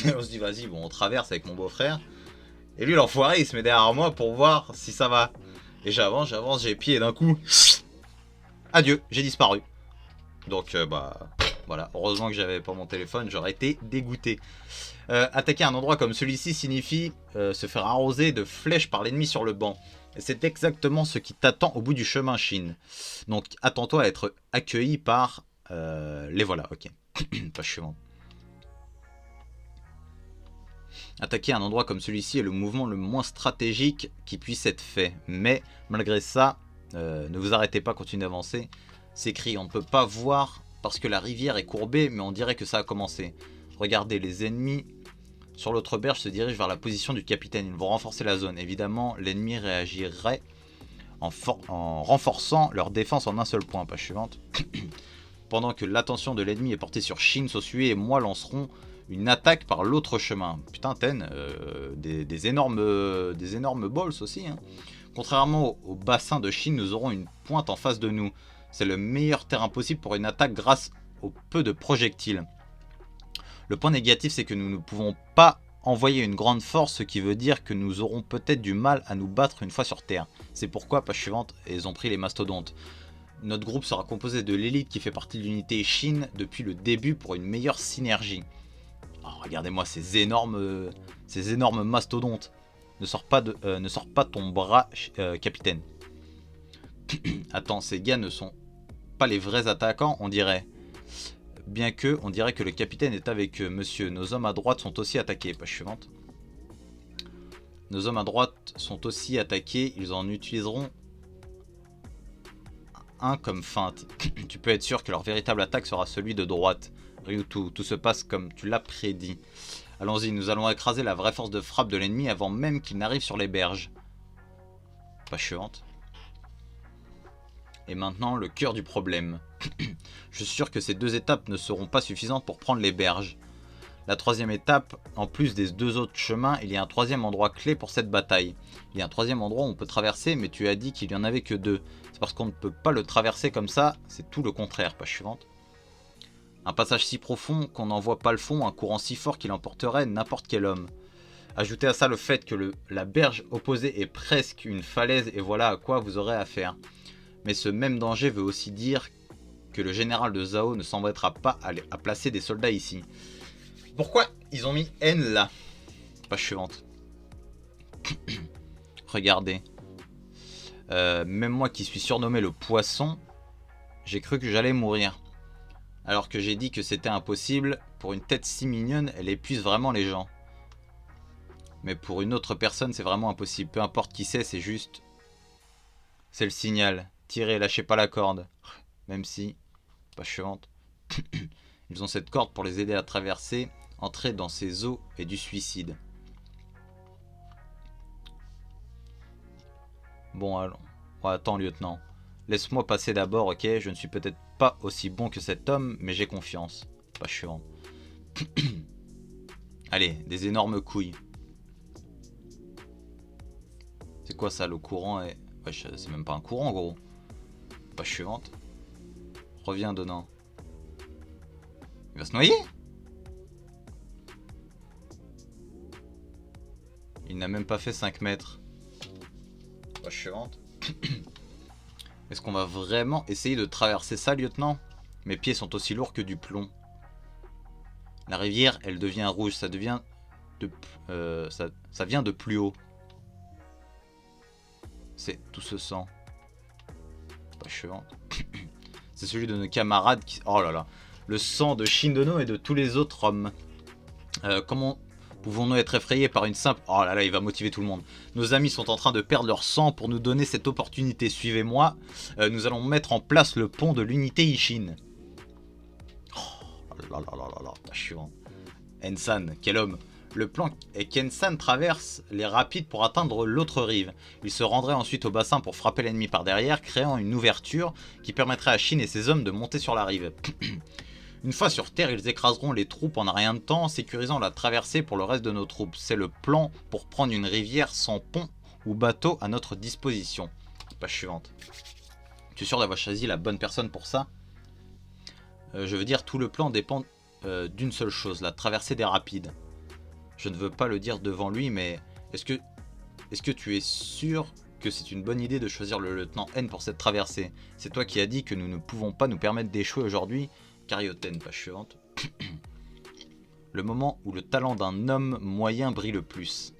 Et on se dit, vas-y, bon, on traverse avec mon beau-frère. Et lui, l'enfoiré, il se met derrière moi pour voir si ça va. Et j'avance, j'ai pied et d'un coup, adieu, j'ai disparu. Donc, bah, voilà. Heureusement que j'avais pas mon téléphone, j'aurais été dégoûté. Attaquer un endroit comme celui-ci signifie se faire arroser de flèches par l'ennemi sur le banc. Et c'est exactement ce qui t'attend au bout du chemin, Shin. Donc, attends-toi à être accueilli par les voilà, ok. Page suivante. Attaquer un endroit comme celui-ci est le mouvement le moins stratégique qui puisse être fait. Mais, malgré ça, ne vous arrêtez pas, continuez d'avancer. C'est écrit, on ne peut pas voir parce que la rivière est courbée, mais on dirait que ça a commencé. Regardez, les ennemis sur l'autre berge se dirigent vers la position du capitaine. Ils vont renforcer la zone. Évidemment, l'ennemi réagirait en renforçant leur défense en un seul point. Page suivante. Pendant que l'attention de l'ennemi est portée sur Shin, Sosue et moi lancerons une attaque par l'autre chemin. Putain, Ten, des énormes balls aussi. Hein. Contrairement au bassin de Shin, nous aurons une pointe en face de nous. C'est le meilleur terrain possible pour une attaque grâce au peu de projectiles. Le point négatif, c'est que nous ne pouvons pas envoyer une grande force, ce qui veut dire que nous aurons peut-être du mal à nous battre une fois sur Terre. C'est pourquoi, page suivante, ils ont pris les mastodontes. Notre groupe sera composé de l'élite qui fait partie de l'unité Shin depuis le début pour une meilleure synergie. Oh, regardez-moi ces énormes mastodontes. Ne sors pas ton bras, capitaine. Attends, ces gars ne sont pas les vrais attaquants, on dirait. Bien que, on dirait que le capitaine est avec eux. Monsieur, nos hommes à droite sont aussi attaqués. Page suivante. Nos hommes à droite sont aussi attaqués. Ils en utiliseront un comme feinte. Tu peux être sûr que leur véritable attaque sera celui de droite. Ryuto, tout se passe comme tu l'as prédit. Allons-y, nous allons écraser la vraie force de frappe de l'ennemi avant même qu'il n'arrive sur les berges. Pas chiante. Et maintenant, le cœur du problème. Je suis sûr que ces 2 étapes ne seront pas suffisantes pour prendre les berges. La 3e étape, en plus des 2 autres chemins, il y a un 3e endroit clé pour cette bataille. Il y a un 3e endroit où on peut traverser, mais tu as dit qu'il n'y en avait que 2. C'est parce qu'on ne peut pas le traverser comme ça, c'est tout le contraire, page suivante. Un passage si profond qu'on n'en voit pas le fond, un courant si fort qu'il emporterait n'importe quel homme. Ajoutez à ça le fait que la berge opposée est presque une falaise et voilà à quoi vous aurez affaire. Mais ce même danger veut aussi dire que le général de Zhao ne s'embêtera pas à placer des soldats ici. Pourquoi ils ont mis N là? Page suivante. Regardez. Même moi qui suis surnommé le poisson, j'ai cru que j'allais mourir. Alors que j'ai dit que c'était impossible, pour une tête si mignonne, elle épuise vraiment les gens. Mais pour une autre personne, c'est vraiment impossible. Peu importe qui c'est juste... C'est le signal. Tirez, lâchez pas la corde. Même si... Pas chiante. Ils ont cette corde pour les aider à traverser, entrer dans ces eaux et du suicide. Bon, allons. Oh, attends, lieutenant. Laisse-moi passer d'abord, ok? Je ne suis peut-être pas aussi bon que cet homme, mais j'ai confiance. Pas chiant. Allez, des énormes couilles. C'est quoi ça, le courant est... Ouais, c'est même pas un courant, gros. Pas suivante. Reviens, donnant. Il va se noyer? Il n'a même pas fait 5 mètres. Pas suivante. Est-ce qu'on va vraiment essayer de traverser ça, lieutenant? Mes pieds sont aussi lourds que du plomb. La rivière, elle devient rouge. Ça devient de... ça vient de plus haut. C'est tout ce sang. Pas chiant. C'est celui de nos camarades qui... Oh là là. Le sang de Shindono et de tous les autres hommes. Comment pouvons-nous être effrayés par une simple... Oh là là, il va motiver tout le monde. Nos amis sont en train de perdre leur sang pour nous donner cette opportunité. Suivez-moi. Nous allons mettre en place le pont de l'unité Ishin. Oh là là là là là. Pas chiant. Ensan, quel homme. Le plan est qu'Ensan traverse les rapides pour atteindre l'autre rive. Il se rendrait ensuite au bassin pour frapper l'ennemi par derrière, créant une ouverture qui permettrait à Shin et ses hommes de monter sur la rive. Une fois sur terre, ils écraseront les troupes en un rien de temps, sécurisant la traversée pour le reste de nos troupes. C'est le plan pour prendre une rivière sans pont ou bateau à notre disposition. Page suivante. Tu es sûr d'avoir choisi la bonne personne pour ça? Je veux dire, tout le plan dépend d'une seule chose, la traversée des rapides. Je ne veux pas le dire devant lui, mais est-ce que tu es sûr que c'est une bonne idée de choisir le lieutenant N pour cette traversée? C'est toi qui as dit que nous ne pouvons pas nous permettre d'échouer aujourd'hui. Carioten, page suivante. Le moment où le talent d'un homme moyen brille le plus.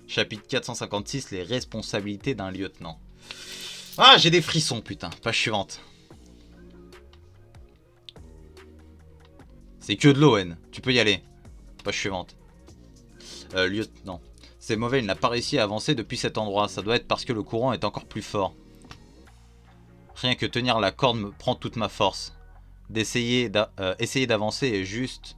Chapitre 456, les responsabilités d'un lieutenant. Ah, j'ai des frissons, putain. Page suivante. C'est que de l'eau, N. Tu peux y aller. Page suivante. Lieutenant. C'est mauvais, il n'a pas réussi à avancer depuis cet endroit. Ça doit être parce que le courant est encore plus fort. Rien que tenir la corde me prend toute ma force. Essayer d'avancer est juste...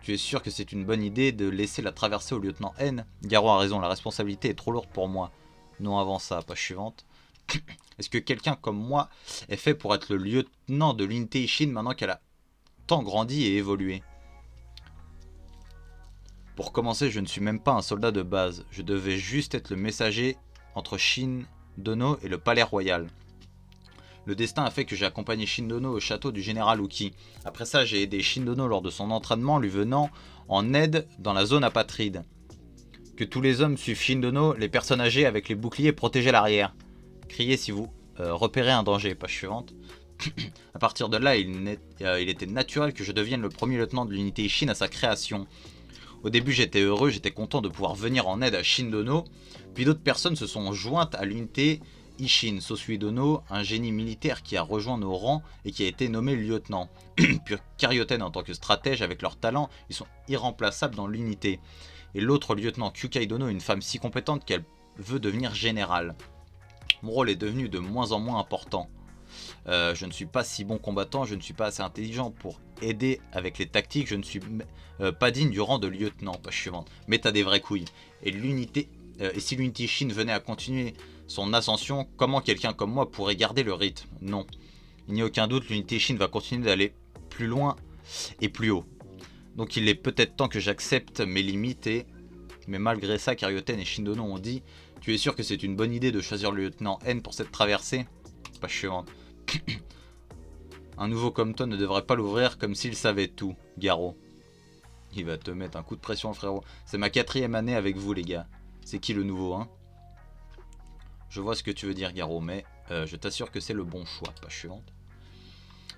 Tu es sûr que c'est une bonne idée de laisser la traversée au lieutenant N? Garo a raison, la responsabilité est trop lourde pour moi. Non avant ça, page suivante. Est-ce que quelqu'un comme moi est fait pour être le lieutenant de l'unité Ishin maintenant qu'elle a tant grandi et évolué? Pour commencer, je ne suis même pas un soldat de base. Je devais juste être le messager entre Shindono et le palais royal. Le destin a fait que j'ai accompagné Shindono au château du général Uki. Après ça, j'ai aidé Shindono lors de son entraînement, lui venant en aide dans la zone apatride. Que tous les hommes suivent Shindono, les personnes âgées avec les boucliers protégez l'arrière. Criez si vous repérez un danger. Page suivante. À partir de là, il était naturel que je devienne le premier lieutenant de l'unité Ishin à sa création. Au début, j'étais heureux, j'étais content de pouvoir venir en aide à Shindono. Puis d'autres personnes se sont jointes à l'unité Ishin. Sosuidono, un génie militaire qui a rejoint nos rangs et qui a été nommé lieutenant. Puis Karyoten en tant que stratège, avec leur talent, ils sont irremplaçables dans l'unité. Et l'autre lieutenant, Kyukaidono, une femme si compétente qu'elle veut devenir générale. Mon rôle est devenu de moins en moins important. Je ne suis pas si bon combattant, je ne suis pas assez intelligent pour aider avec les tactiques, je ne suis pas digne du rang de lieutenant. Page suivante. Mais t'as des vraies couilles. Et si l'unité Shin venait à continuer son ascension, comment quelqu'un comme moi pourrait garder le rythme? Non. Il n'y a aucun doute, l'unité Shin va continuer d'aller plus loin et plus haut. Donc il est peut-être temps que j'accepte mes limites Mais malgré ça, Karyoten et Shindono ont dit « Tu es sûr que c'est une bonne idée de choisir le lieutenant N pour cette traversée ?» Page suivante. Un nouveau comme toi ne devrait pas l'ouvrir comme s'il savait tout, Garo. Il va te mettre un coup de pression, frérot. C'est ma 4e année avec vous, les gars. C'est qui le nouveau, hein? Je vois ce que tu veux dire, Garo, mais je t'assure que c'est le bon choix. Page suivante.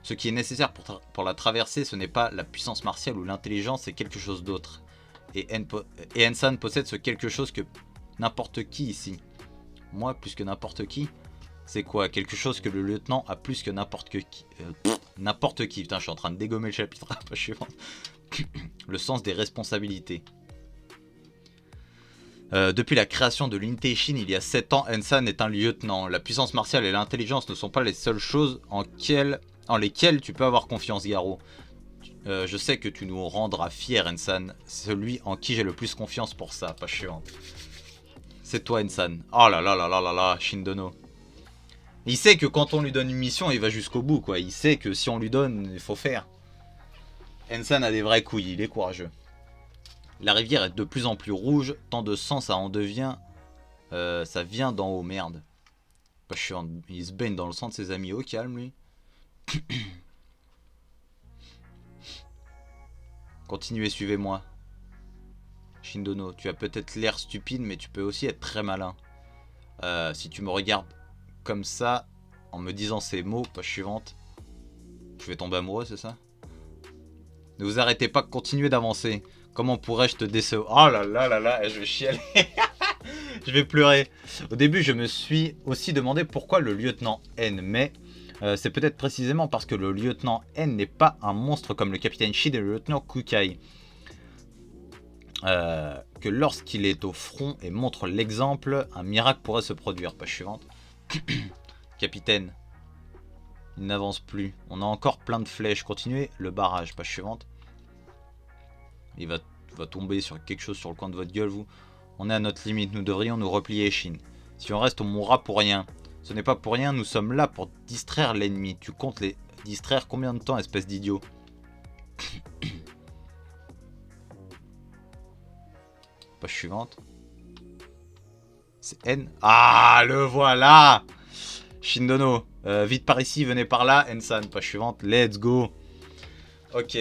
Ce qui est nécessaire pour la traversée, ce n'est pas la puissance martiale ou l'intelligence, c'est quelque chose d'autre. Et Ensan possède ce quelque chose que n'importe qui ici. Moi, plus que n'importe qui. C'est quoi? Quelque chose que le lieutenant a plus que n'importe qui. N'importe qui. Putain, je suis en train de dégommer le chapitre. Page suivante. Le sens des responsabilités. Depuis la création de l'unité Shin il y a 7 ans, Ensan est un lieutenant. La puissance martiale et l'intelligence ne sont pas les seules choses en lesquelles tu peux avoir confiance, Garo. Je sais que tu nous rendras fiers, Ensan. Celui en qui j'ai le plus confiance pour ça. Page suivante. C'est toi, Ensan. Oh là là là là là là, Shindono. Il sait que quand on lui donne une mission, il va jusqu'au bout, quoi. Il sait que si on lui donne, il faut faire. Ensan a des vraies couilles, il est courageux. La rivière est de plus en plus rouge. Tant de sang, ça en devient... ça vient d'en haut, merde. Page suivante. Il se baigne dans le sang de ses amis. Au calme, lui. Continuez, suivez-moi. Shindono, tu as peut-être l'air stupide, mais tu peux aussi être très malin. Si tu me regardes comme ça, en me disant ces mots, page suivante, je vais tomber amoureux, c'est ça? Ne vous arrêtez pas, continuez d'avancer. Comment pourrais-je te décevoir? Oh là là là là, je vais chialer. Je vais pleurer. Au début, je me suis aussi demandé pourquoi le lieutenant N, mais c'est peut-être précisément parce que le lieutenant N n'est pas un monstre comme le capitaine Shin et le lieutenant Kukai. Que lorsqu'il est au front et montre l'exemple, un miracle pourrait se produire. Page suivante. Capitaine, il n'avance plus. On a encore plein de flèches. Continuez le barrage. Page suivante. Il va tomber sur quelque chose sur le coin de votre gueule, vous. On est à notre limite. Nous devrions nous replier, Shin. Si on reste, on mourra pour rien. Ce n'est pas pour rien. Nous sommes là pour distraire l'ennemi. Tu comptes les distraire combien de temps, espèce d'idiot? Page suivante. C'est N. Ah, le voilà. Shindono. Vite par ici, venez par là. Ensan. Page suivante. Let's go. Ok.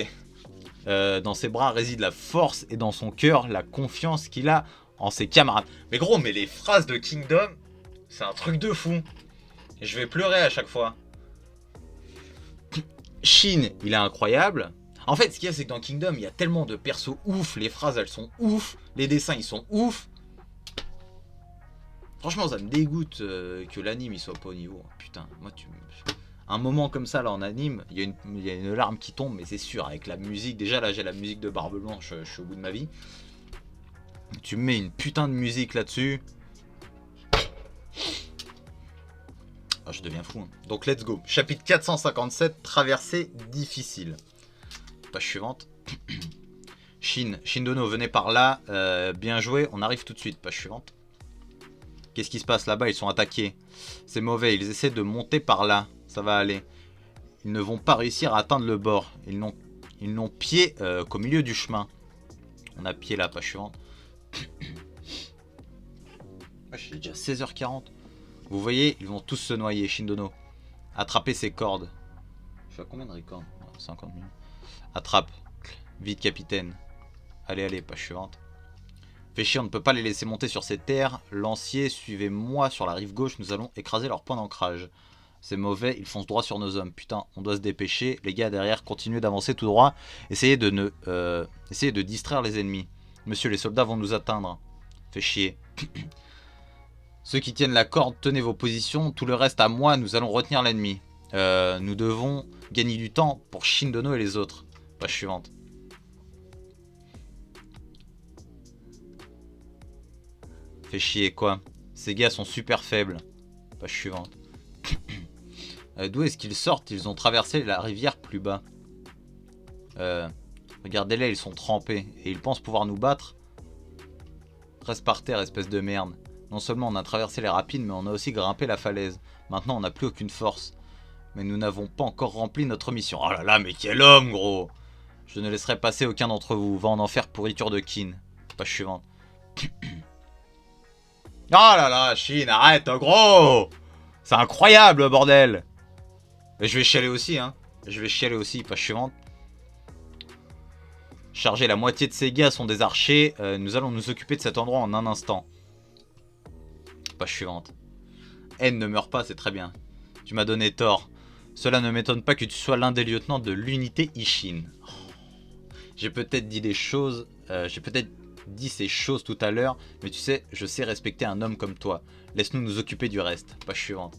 Dans ses bras réside la force et dans son cœur la confiance qu'il a en ses camarades. Mais gros, mais les phrases de Kingdom, c'est un truc de fou. Et je vais pleurer à chaque fois. Shin, il est incroyable. En fait, ce qu'il y a, c'est que dans Kingdom, il y a tellement de persos ouf. Les phrases, elles sont ouf. Les dessins, ils sont ouf. Franchement, ça me dégoûte que l'anime, il soit pas au niveau. Putain, moi, un moment comme ça, là, en anime, il y a une larme qui tombe, mais c'est sûr, avec la musique. Déjà, là, j'ai la musique de Barbe Blanche, je suis au bout de ma vie. Tu me mets une putain de musique là-dessus. Ah, je deviens fou. Hein. Donc, let's go. Chapitre 457, traversée difficile. Page suivante. Shindono, venez par là. Bien joué, on arrive tout de suite. Page suivante. Qu'est-ce qui se passe là-bas? Ils sont attaqués. C'est mauvais, ils essaient de monter par là. Ça va aller. Ils ne vont pas réussir à atteindre le bord. Ils n'ont pied qu'au milieu du chemin. On a pied là, page suivante. J'ai déjà 16h40. Vous voyez, ils vont tous se noyer. Shindono, attrapez ces cordes. Je suis à combien de records? 50 minutes. Attrape. Vite, capitaine. Allez, allez, page suivante. Fait chier, on ne peut pas les laisser monter sur ces terres. Lancier, suivez-moi sur la rive gauche. Nous allons écraser leur point d'ancrage. C'est mauvais, ils foncent droit sur nos hommes. Putain, on doit se dépêcher. Les gars derrière, continuez d'avancer tout droit. Essayez de distraire les ennemis. Monsieur, les soldats vont nous atteindre. Fait chier. Ceux qui tiennent la corde, tenez vos positions. Tout le reste à moi, nous allons retenir l'ennemi. Nous devons gagner du temps pour Shindono et les autres. Page suivante. Fait chier, quoi. Ces gars sont super faibles. Page suivante. D'où est-ce qu'ils sortent? Ils ont traversé la rivière plus bas. Euh, Regardez-les, ils sont trempés. Et ils pensent pouvoir nous battre. Reste par terre, espèce de merde. Non seulement on a traversé les rapides, mais on a aussi grimpé la falaise. Maintenant, on n'a plus aucune force. Mais nous n'avons pas encore rempli notre mission. Oh là là, mais quel homme, gros! Je ne laisserai passer aucun d'entre vous. Va en enfer pourriture de kin. Page suivante. Oh là là, Shin, arrête, gros! C'est incroyable, bordel! Et je vais chialer aussi, hein. Je vais chialer aussi, page suivante. Charger la moitié de ces gars sont des archers. Nous allons nous occuper de cet endroit en un instant. Page suivante. N ne meurt pas, c'est très bien. Tu m'as donné tort. Cela ne m'étonne pas que tu sois l'un des lieutenants de l'unité Ishin. Oh. J'ai peut-être dit des choses... J'ai peut-être dit ces choses tout à l'heure, mais tu sais, je sais respecter un homme comme toi. Laisse-nous nous occuper du reste. Page suivante.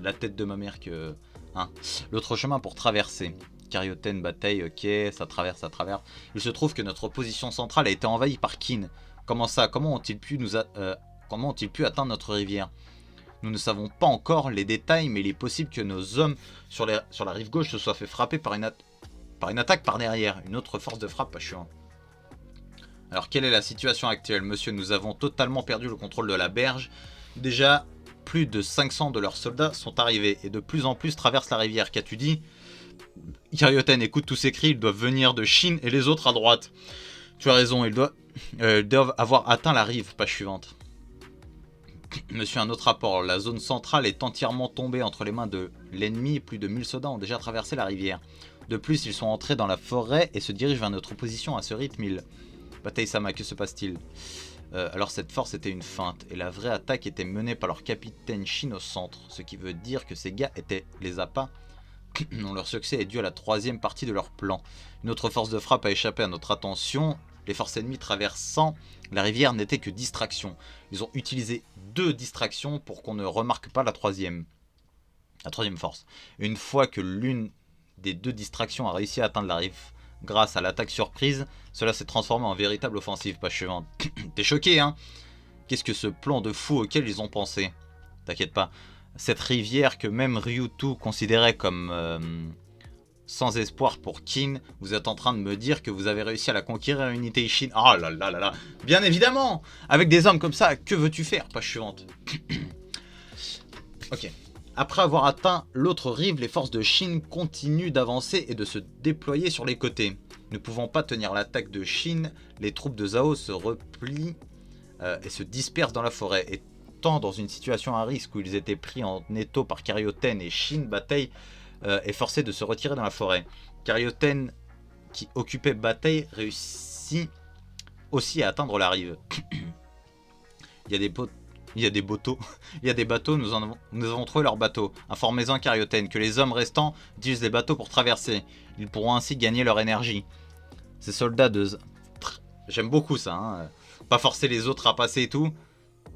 La tête de ma mère que... Hein. L'autre chemin pour traverser. Carioten, bataille, ok, ça traverse, ça traverse. Il se trouve que notre position centrale a été envahie par Kin. Comment ça? Comment ont-ils pu atteindre notre rivière? Nous ne savons pas encore les détails, mais il est possible que nos hommes sur la rive gauche se soient fait frapper par une attaque par derrière. Une autre force de frappe, pas chiant. Alors, quelle est la situation actuelle, monsieur? Nous avons totalement perdu le contrôle de la berge. Déjà, plus de 500 de leurs soldats sont arrivés et de plus en plus traversent la rivière. Qu'as-tu dit? Carioten, écoute tous ces cris, ils doivent venir de Chine et les autres à droite. Tu as raison, ils doivent avoir atteint la rive, page suivante. Monsieur, un autre rapport. La zone centrale est entièrement tombée entre les mains de l'ennemi. Plus de 1000 soldats ont déjà traversé la rivière. De plus, ils sont entrés dans la forêt et se dirigent vers notre position à ce rythme. Bataille-sama, que se passe-t-il? Alors cette force était une feinte, et la vraie attaque était menée par leur capitaine Shin au centre, ce qui veut dire que ces gars étaient les appâts dont leur succès est dû à la troisième partie de leur plan. Une autre force de frappe a échappé à notre attention. Les forces ennemies traversant la rivière n'étaient que distractions. Ils ont utilisé 2 distractions pour qu'on ne remarque pas la troisième force. Une fois que l'une des 2 distractions a réussi à atteindre la rive grâce à l'attaque surprise, cela s'est transformé en véritable offensive. Page suivante. T'es choqué, hein? Qu'est-ce que ce plan de fou auquel ils ont pensé? T'inquiète pas. Cette rivière que même Ryutu considérait comme sans espoir pour Kin, vous êtes en train de me dire que vous avez réussi à la conquérir, unité Ishin. Oh là là là là. Bien évidemment. Avec des hommes comme ça, que veux-tu faire? Page suivante. Ok. Après avoir atteint l'autre rive, les forces de Shin continuent d'avancer et de se déployer sur les côtés. Ne pouvant pas tenir l'attaque de Shin, les troupes de Zhao se replient et se dispersent dans la forêt. Étant dans une situation à risque où ils étaient pris en étau par Carioten et Shin, Bataille est forcé de se retirer dans la forêt. Carioten, qui occupait Bataille, réussit aussi à atteindre la rive. Il y a des bateaux. Il y a des bateaux, nous avons trouvé leurs bateaux. Informez-en Carioten que les hommes restants utilisent les bateaux pour traverser. Ils pourront ainsi gagner leur énergie. Ces soldats de... J'aime beaucoup ça, hein. Pas forcer les autres à passer et tout.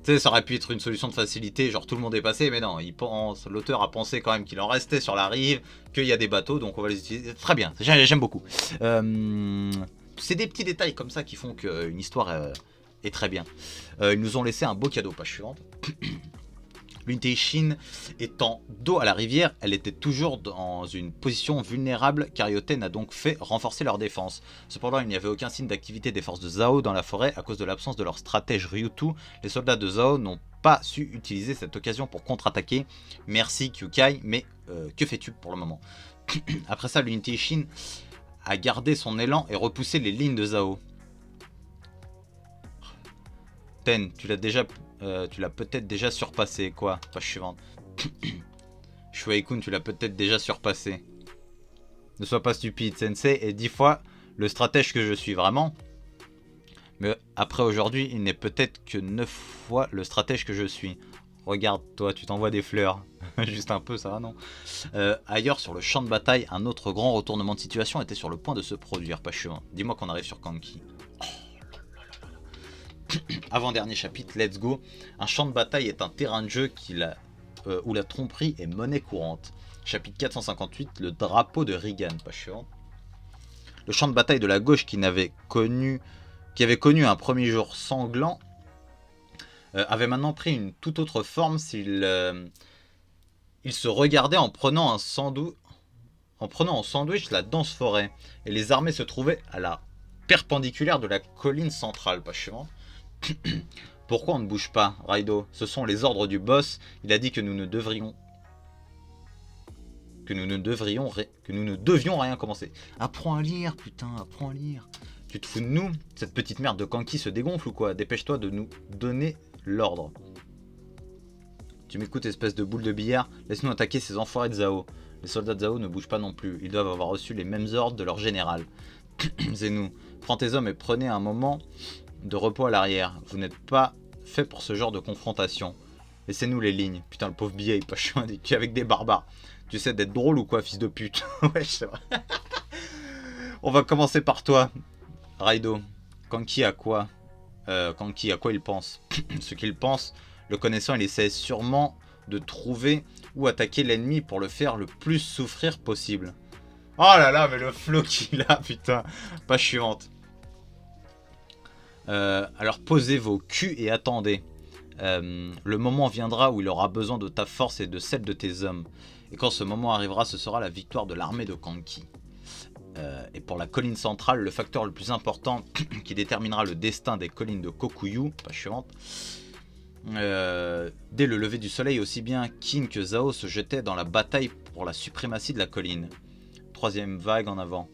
Tu sais, ça aurait pu être une solution de facilité, genre tout le monde est passé, mais non, l'auteur a pensé quand même qu'il en restait sur la rive, qu'il y a des bateaux, donc on va les utiliser. Très bien, j'aime beaucoup. C'est des petits détails comme ça qui font qu'une histoire est très bien. Ils nous ont laissé un beau cadeau, page suivante. L'unité Shin étant dos à la rivière, elle était toujours dans une position vulnérable. Carioten a donc fait renforcer leur défense. Cependant, il n'y avait aucun signe d'activité des forces de Zhao dans la forêt à cause de l'absence de leur stratège Ryutu. Les soldats de Zhao n'ont pas su utiliser cette occasion pour contre-attaquer. Merci Kyukai, mais que fais-tu pour le moment? Après ça, l'unité Shin a gardé son élan et repoussé les lignes de Zhao. Ten, tu l'as peut-être déjà surpassé. Quoi? Page suivante. Shuei-kun, tu l'as peut-être déjà surpassé. Ne sois pas stupide, Sensei est 10 fois le stratège que je suis vraiment. Mais après aujourd'hui, il n'est peut-être que 9 fois le stratège que je suis. Regarde, toi, tu t'envoies des fleurs. Juste un peu, ça va, non? Ailleurs, sur le champ de bataille, un autre grand retournement de situation était sur le point de se produire. Page suivante. Dis-moi qu'on arrive sur Kanki. Avant-dernier chapitre, let's go. Un champ de bataille est un terrain de jeu où la tromperie est monnaie courante. Chapitre 458, le drapeau de Rigan. Pas chiant. Le champ de bataille de la gauche qui avait connu un premier jour sanglant avait maintenant pris une toute autre forme s'il se regardait en prenant en prenant en sandwich la dense forêt, et les armées se trouvaient à la perpendiculaire de la colline centrale. Pas chiant. Pourquoi on ne bouge pas, Raido? Ce sont les ordres du boss. Il a dit que nous ne devions rien commencer. Apprends à lire, putain, apprends à lire. Tu te fous de nous? Cette petite merde de Kanki se dégonfle ou quoi? Dépêche-toi de nous donner l'ordre. Tu m'écoutes, espèce de boule de billard? Laisse-nous attaquer ces enfoirés de Zhao. Les soldats de Zhao ne bougent pas non plus. Ils doivent avoir reçu les mêmes ordres de leur général. Zenou, prends tes hommes et prenez un moment de repos à l'arrière. Vous n'êtes pas fait pour ce genre de confrontation. Laissez-nous les lignes. Putain, le pauvre billet, il pas chouin avec des barbares. Tu sais d'être drôle ou quoi, fils de pute? Ouais, c'est vrai. On va commencer par toi, Raido. Kanki à quoi il pense? Ce qu'il pense, le connaissant, il essaie sûrement de trouver où attaquer l'ennemi pour le faire le plus souffrir possible. Oh là là, mais le flow qu'il a, putain. Pas chiante. Alors posez vos culs et attendez. Le moment viendra où il aura besoin de ta force et de celle de tes hommes. Et quand ce moment arrivera, ce sera la victoire de l'armée de Kanki. Et pour la colline centrale, le facteur le plus important qui déterminera le destin des collines de Kokuyu, pas chiante, dès le lever du soleil, aussi bien Kin que Zhao se jetaient dans la bataille pour la suprématie de la colline. Troisième vague en avant.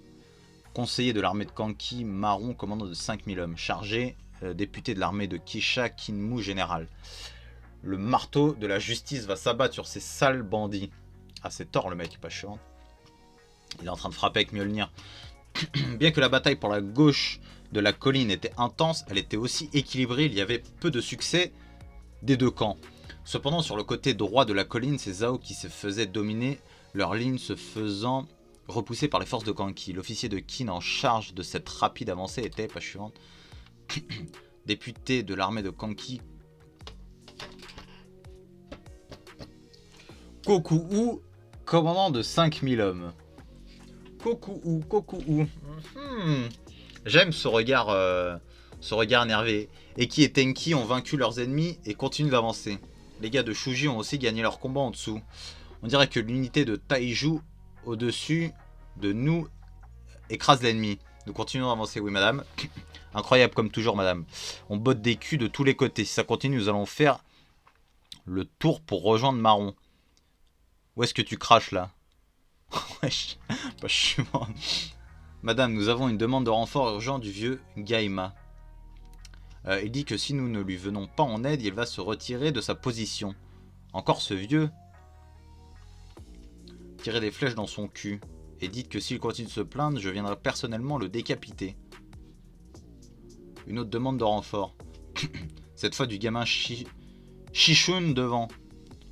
Conseiller de l'armée de Kanki, Marron, commandant de 5000 hommes. Chargé, député de l'armée de Kisha, Kinmu, général. Le marteau de la justice va s'abattre sur ces sales bandits. Ah, c'est tort le mec, pas chiant. Il est en train de frapper avec Mjolnir. Bien que la bataille pour la gauche de la colline était intense, elle était aussi équilibrée. Il y avait peu de succès des deux camps. Cependant, sur le côté droit de la colline, c'est Zhao qui se faisait dominer, leur ligne se faisant repousser par les forces de Kanki. L'officier de Kin en charge de cette rapide avancée était, pas suivante, député de l'armée de Kanki, Kokuou, commandant de 5000 hommes. Kokuou. J'aime ce regard énervé. Eki et Tenki ont vaincu leurs ennemis et continuent d'avancer. Les gars de Shuji ont aussi gagné leur combat en dessous. On dirait que l'unité de Taiju au-dessus de nous écrase l'ennemi. Nous continuons d'avancer, oui madame. Incroyable comme toujours madame. On botte des culs de tous les côtés. Si ça continue, nous allons faire le tour pour rejoindre Marron. Où est-ce que tu craches là? Wesh, pas chiant. Madame, nous avons une demande de renfort urgent du vieux Gaïma. Il dit que si nous ne lui venons pas en aide, il va se retirer de sa position. Encore ce vieux. Tirez des flèches dans son cul. Et dites que s'il continue de se plaindre, je viendrai personnellement le décapiter. Une autre demande de renfort. Cette fois du gamin Chichun devant.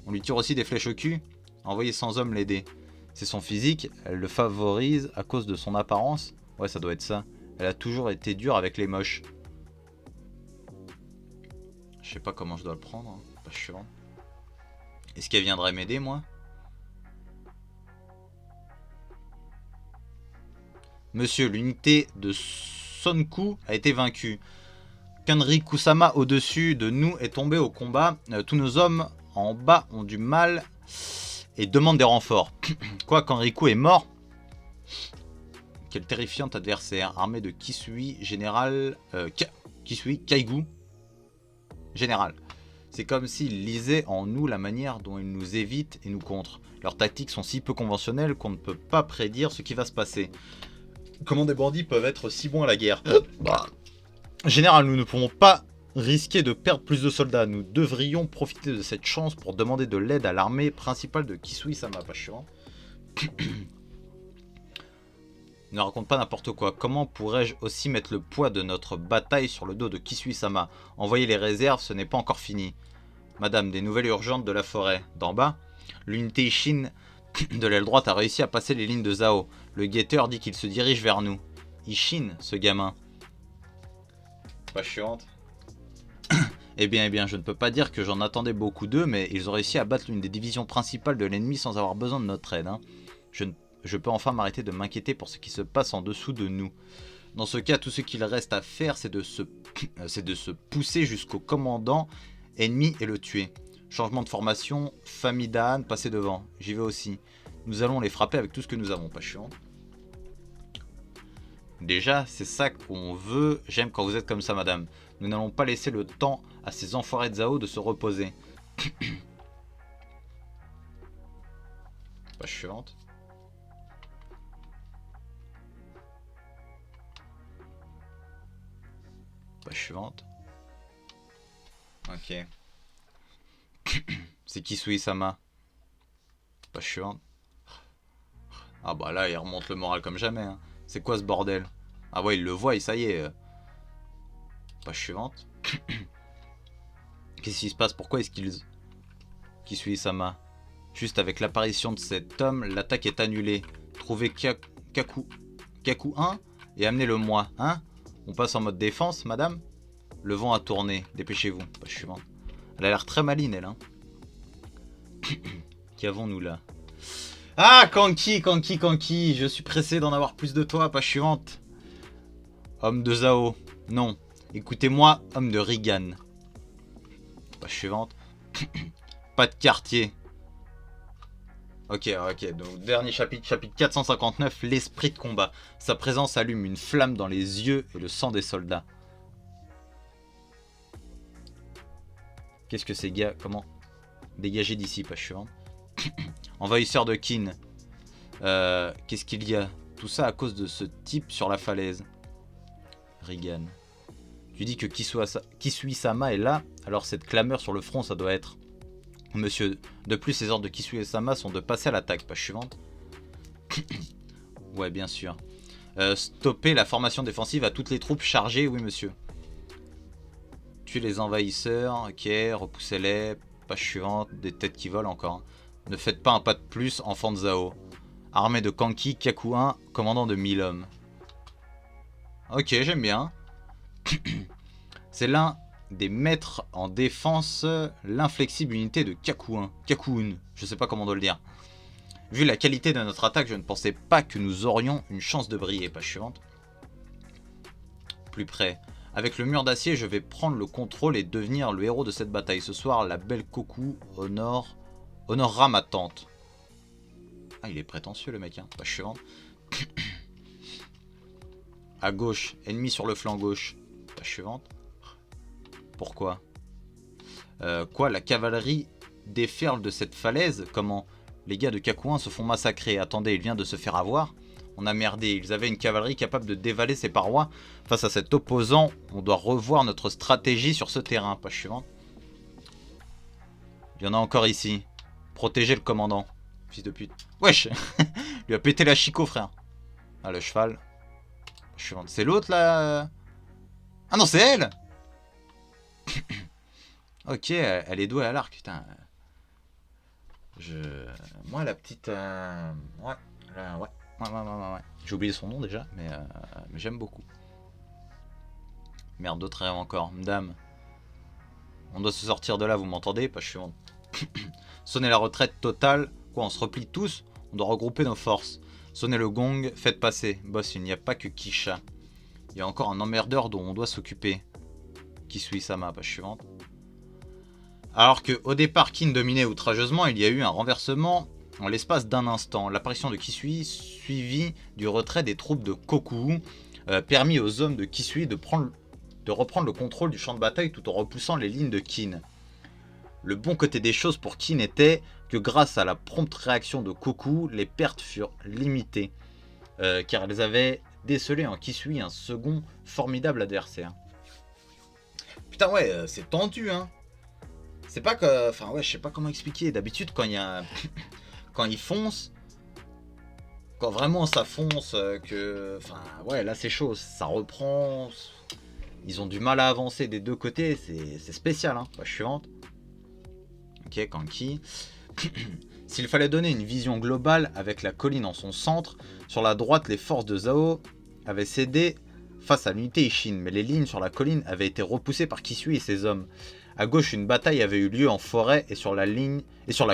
On lui tire aussi des flèches au cul. Envoyez 100 hommes l'aider. C'est son physique, elle le favorise à cause de son apparence. Ouais, ça doit être ça. Elle a toujours été dure avec les moches. Je sais pas comment je dois le prendre, hein. Pas chiant. Est-ce qu'elle viendrait m'aider, moi? Monsieur, l'unité de Sonku a été vaincue. Kanri Kusama au-dessus de nous est tombé au combat. Tous nos hommes en bas ont du mal et demandent des renforts. Quoi, Kanriku est mort? Quel terrifiant adversaire. Armée de Kisui, général... Kisui, Kaigu, général. C'est comme s'ils lisaient en nous la manière dont ils nous évitent et nous contrent. Leurs tactiques sont si peu conventionnelles qu'on ne peut pas prédire ce qui va se passer. Comment des bandits peuvent être si bons à la guerre? Général, nous ne pouvons pas risquer de perdre plus de soldats. Nous devrions profiter de cette chance pour demander de l'aide à l'armée principale de Kisui-sama. Pas chiant. Ne raconte pas n'importe quoi. Comment pourrais-je aussi mettre le poids de notre bataille sur le dos de Kisui-sama? Envoyer les réserves, ce n'est pas encore fini. Madame, des nouvelles urgentes de la forêt. D'en bas, l'unité Ishin de l'aile droite a réussi à passer les lignes de Zhao. Le guetteur dit qu'il se dirige vers nous. Ishin, ce gamin. Pas chiante. Eh bien, je ne peux pas dire que j'en attendais beaucoup d'eux, mais ils ont réussi à battre l'une des divisions principales de l'ennemi sans avoir besoin de notre aide. Hein. Je peux enfin m'arrêter de m'inquiéter pour ce qui se passe en dessous de nous. Dans ce cas, tout ce qu'il reste à faire, c'est de se pousser jusqu'au commandant ennemi et le tuer. Changement de formation, famille d'Aan, passer devant. J'y vais aussi. Nous allons les frapper avec tout ce que nous avons, pas chiant. Déjà, c'est ça qu'on veut. J'aime quand vous êtes comme ça, madame. Nous n'allons pas laisser le temps à ces enfoirés de Zhao de se reposer. Page suivante. Page suivante. Ok. C'est Kisui-sama. Page suivante. Ah bah là, il remonte le moral comme jamais. Hein. C'est quoi ce bordel? Ah ouais, il le voit et ça y est. Page suivante. Qu'est-ce qui se passe? Pourquoi est-ce qu'ils... Kisui-sama. Juste avec l'apparition de cet homme, l'attaque est annulée. Trouvez Kaku 1 et amenez-le-moi, hein? On passe en mode défense, madame? Le vent a tourné, dépêchez-vous. Page suivante. Elle a l'air très maline, elle, hein. Qu'avons-nous là? Ah, Kanki, je suis pressé d'en avoir plus de toi. Page suivante. Homme de Zhao. Non. Écoutez-moi, homme de Rigan. Page suivante. Pas de quartier. Ok, donc dernier chapitre, chapitre 459, l'esprit de combat. Sa présence allume une flamme dans les yeux et le sang des soldats. Qu'est-ce que ces gars... Comment? Dégagez d'ici, page suivante. Envahisseur de Kin. Qu'est-ce qu'il y a? Tout ça à cause de ce type sur la falaise. Rigan. Tu dis que Kisui-sama est là, alors cette clameur sur le front, ça doit être... Monsieur, de plus, les ordres de Kisui-sama sont de passer à l'attaque. Page suivante. Ouais, bien sûr. Stopper la formation défensive à toutes les troupes chargées. Oui, monsieur. Tuer les envahisseurs. Ok, repoussez-les. Page suivante. Des têtes qui volent encore. Ne faites pas un pas de plus, enfant de Zhao. Armée de Kanki, Kaku 1, commandant de 1000 hommes. Ok, j'aime bien. C'est l'un des maîtres en défense, l'inflexible unité de Kakuun. Kakuun, je sais pas comment on doit le dire. Vu la qualité de notre attaque, je ne pensais pas que nous aurions une chance de briller. Page suivante. Plus près. Avec le mur d'acier, je vais prendre le contrôle et devenir le héros de cette bataille. Ce soir, la belle Koku honorera ma tante. Ah, il est prétentieux le mec, hein. Page suivante. À gauche, ennemi sur le flanc gauche. Page suivante. Pourquoi? Quoi, la cavalerie déferle de cette falaise? Comment? Les gars de Kakuin se font massacrer. Attendez, il vient de se faire avoir. On a merdé. Ils avaient une cavalerie capable de dévaler ses parois. Face à cet opposant, on doit revoir notre stratégie sur ce terrain. Page suivante. Il y en a encore ici. Protégez le commandant. Fils de pute. Wesh. Lui a pété la chico, frère. Ah, le cheval. Page suivante. C'est l'autre, là? Ah non, c'est elle. Ok, elle est douée à l'arc, putain. Moi, la petite... Ouais. J'ai oublié son nom déjà, mais j'aime beaucoup. Merde, d'autres rêves encore. Madame. On doit se sortir de là, vous m'entendez? Pas chiant. Sonnez la retraite totale. Quoi, on se replie tous? On doit regrouper nos forces. Sonnez le gong, faites passer. Boss, il n'y a pas que Kisha. Il y a encore un emmerdeur dont on doit s'occuper. Kisui-sama, page suivante. Alors que au départ Kin dominait outrageusement, il y a eu un renversement en l'espace d'un instant. L'apparition de Kisui, suivie du retrait des troupes de Koku, permis aux hommes de Kisui de reprendre le contrôle du champ de bataille tout en repoussant les lignes de Kin. Le bon côté des choses pour Kin était que grâce à la prompte réaction de Koku, les pertes furent limitées, car elles avaient décelé en Kisui un second formidable adversaire. Putain ouais, c'est tendu hein. C'est pas que... Enfin ouais, je sais pas comment expliquer. D'habitude quand il y a... quand ils foncent... Quand vraiment ça fonce, que... Enfin ouais, là c'est chaud. Ça reprend... Ils ont du mal à avancer des deux côtés. C'est spécial hein. Page suivante. Ok, Kanki. S'il fallait donner une vision globale avec la colline en son centre, sur la droite les forces de Zhao avaient cédé face à l'unité Ishin, mais les lignes sur la colline avaient été repoussées par Kisui et ses hommes. À gauche, une bataille avait eu lieu en forêt et sur la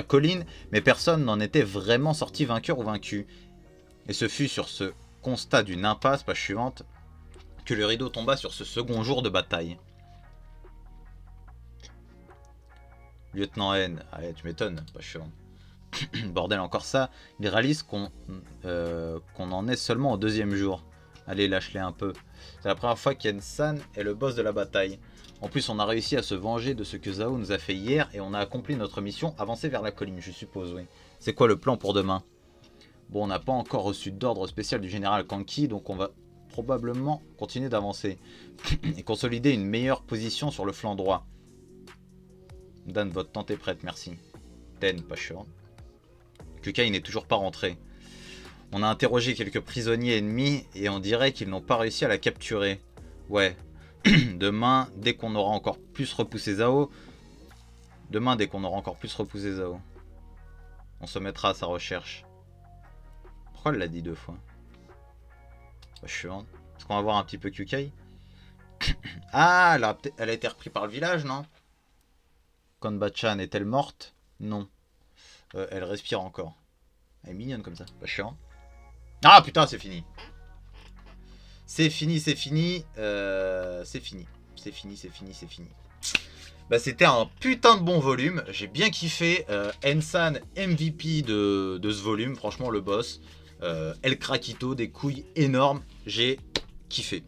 colline, mais personne n'en était vraiment sorti vainqueur ou vaincu. Et ce fut sur ce constat d'une impasse, page suivante, que le rideau tomba sur ce second jour de bataille. Lieutenant N, ah, tu m'étonnes, page suivante. Bordel, encore ça. Ils réalisent qu'on en est seulement au 2e jour. Allez, lâche-les un peu. C'est la première fois qu'Ensan est le boss de la bataille. En plus, on a réussi à se venger de ce que Zhao nous a fait hier et on a accompli notre mission, avancer vers la colline, je suppose, oui. C'est quoi le plan pour demain? Bon, on n'a pas encore reçu d'ordre spécial du général Kanki, donc on va probablement continuer d'avancer. Et consolider une meilleure position sur le flanc droit. Dan, votre tente est prête, merci. Ten, pas sûr. Kukai n'est toujours pas rentré. On a interrogé quelques prisonniers ennemis et on dirait qu'ils n'ont pas réussi à la capturer. Ouais. Demain, dès qu'on aura encore plus repoussé Zhao. On se mettra à sa recherche. Pourquoi elle l'a dit 2 fois? Pas chiant. Est-ce qu'on va voir un petit peu Kukai? Ah, elle a été reprise par le village, non? Konbachan est-elle morte? Non. Elle respire encore. Elle est mignonne comme ça. Pas chiant. Ah putain, c'est fini. C'est fini. C'est fini. Bah, c'était un putain de bon volume. J'ai bien kiffé. Ensan MVP de ce volume. Franchement, le boss. El Krakito, des couilles énormes. J'ai kiffé.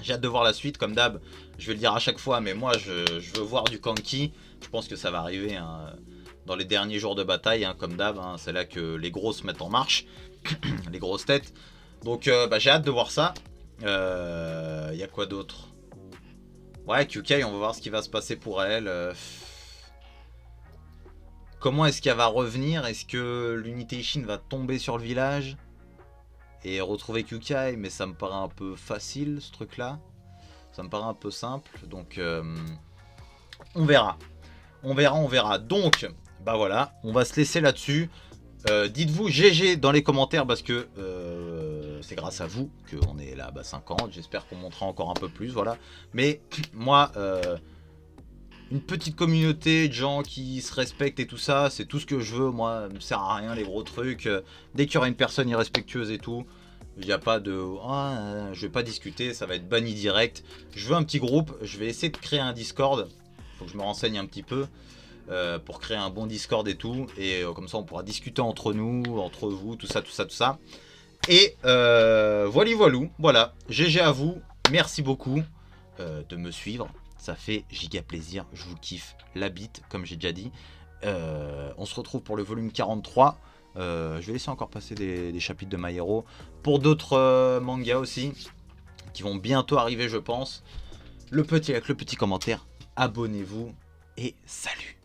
J'ai hâte de voir la suite. Comme d'hab, je vais le dire à chaque fois, mais moi, je veux voir du Kanki. Je pense que ça va arriver dans les derniers jours de bataille, comme d'hab. C'est là que les gros se mettent en marche. Les grosses têtes. Donc, bah, j'ai hâte de voir ça. Y a quoi d'autre? Ouais, Kukai, on va voir ce qui va se passer pour elle. Comment est-ce qu'elle va revenir? Est-ce que l'unité Ishin va tomber sur le village et retrouver Kukai? Mais ça me paraît un peu facile, ce truc-là. Ça me paraît un peu simple. Donc, on verra. On verra. Donc, bah voilà, on va se laisser là-dessus. Dites-vous GG dans les commentaires parce que c'est grâce à vous qu'on est là à 50. J'espère qu'on montera encore un peu plus, voilà. Mais moi, une petite communauté de gens qui se respectent et tout ça, c'est tout ce que je veux. Moi, ça me sert à rien les gros trucs. Dès qu'il y aura une personne irrespectueuse et tout, il n'y a pas de... je vais pas discuter, ça va être banni direct. Je veux un petit groupe, je vais essayer de créer un Discord. Faut que je me renseigne un petit peu. Pour créer un bon Discord et tout, et comme ça on pourra discuter entre nous, entre vous, tout ça. Et voilà, GG à vous, merci beaucoup de me suivre, ça fait giga plaisir, je vous kiffe la bite, comme j'ai déjà dit. On se retrouve pour le volume 43, je vais laisser encore passer des chapitres de My Hero, pour d'autres mangas aussi, qui vont bientôt arriver je pense. Avec le petit commentaire, abonnez-vous, et salut!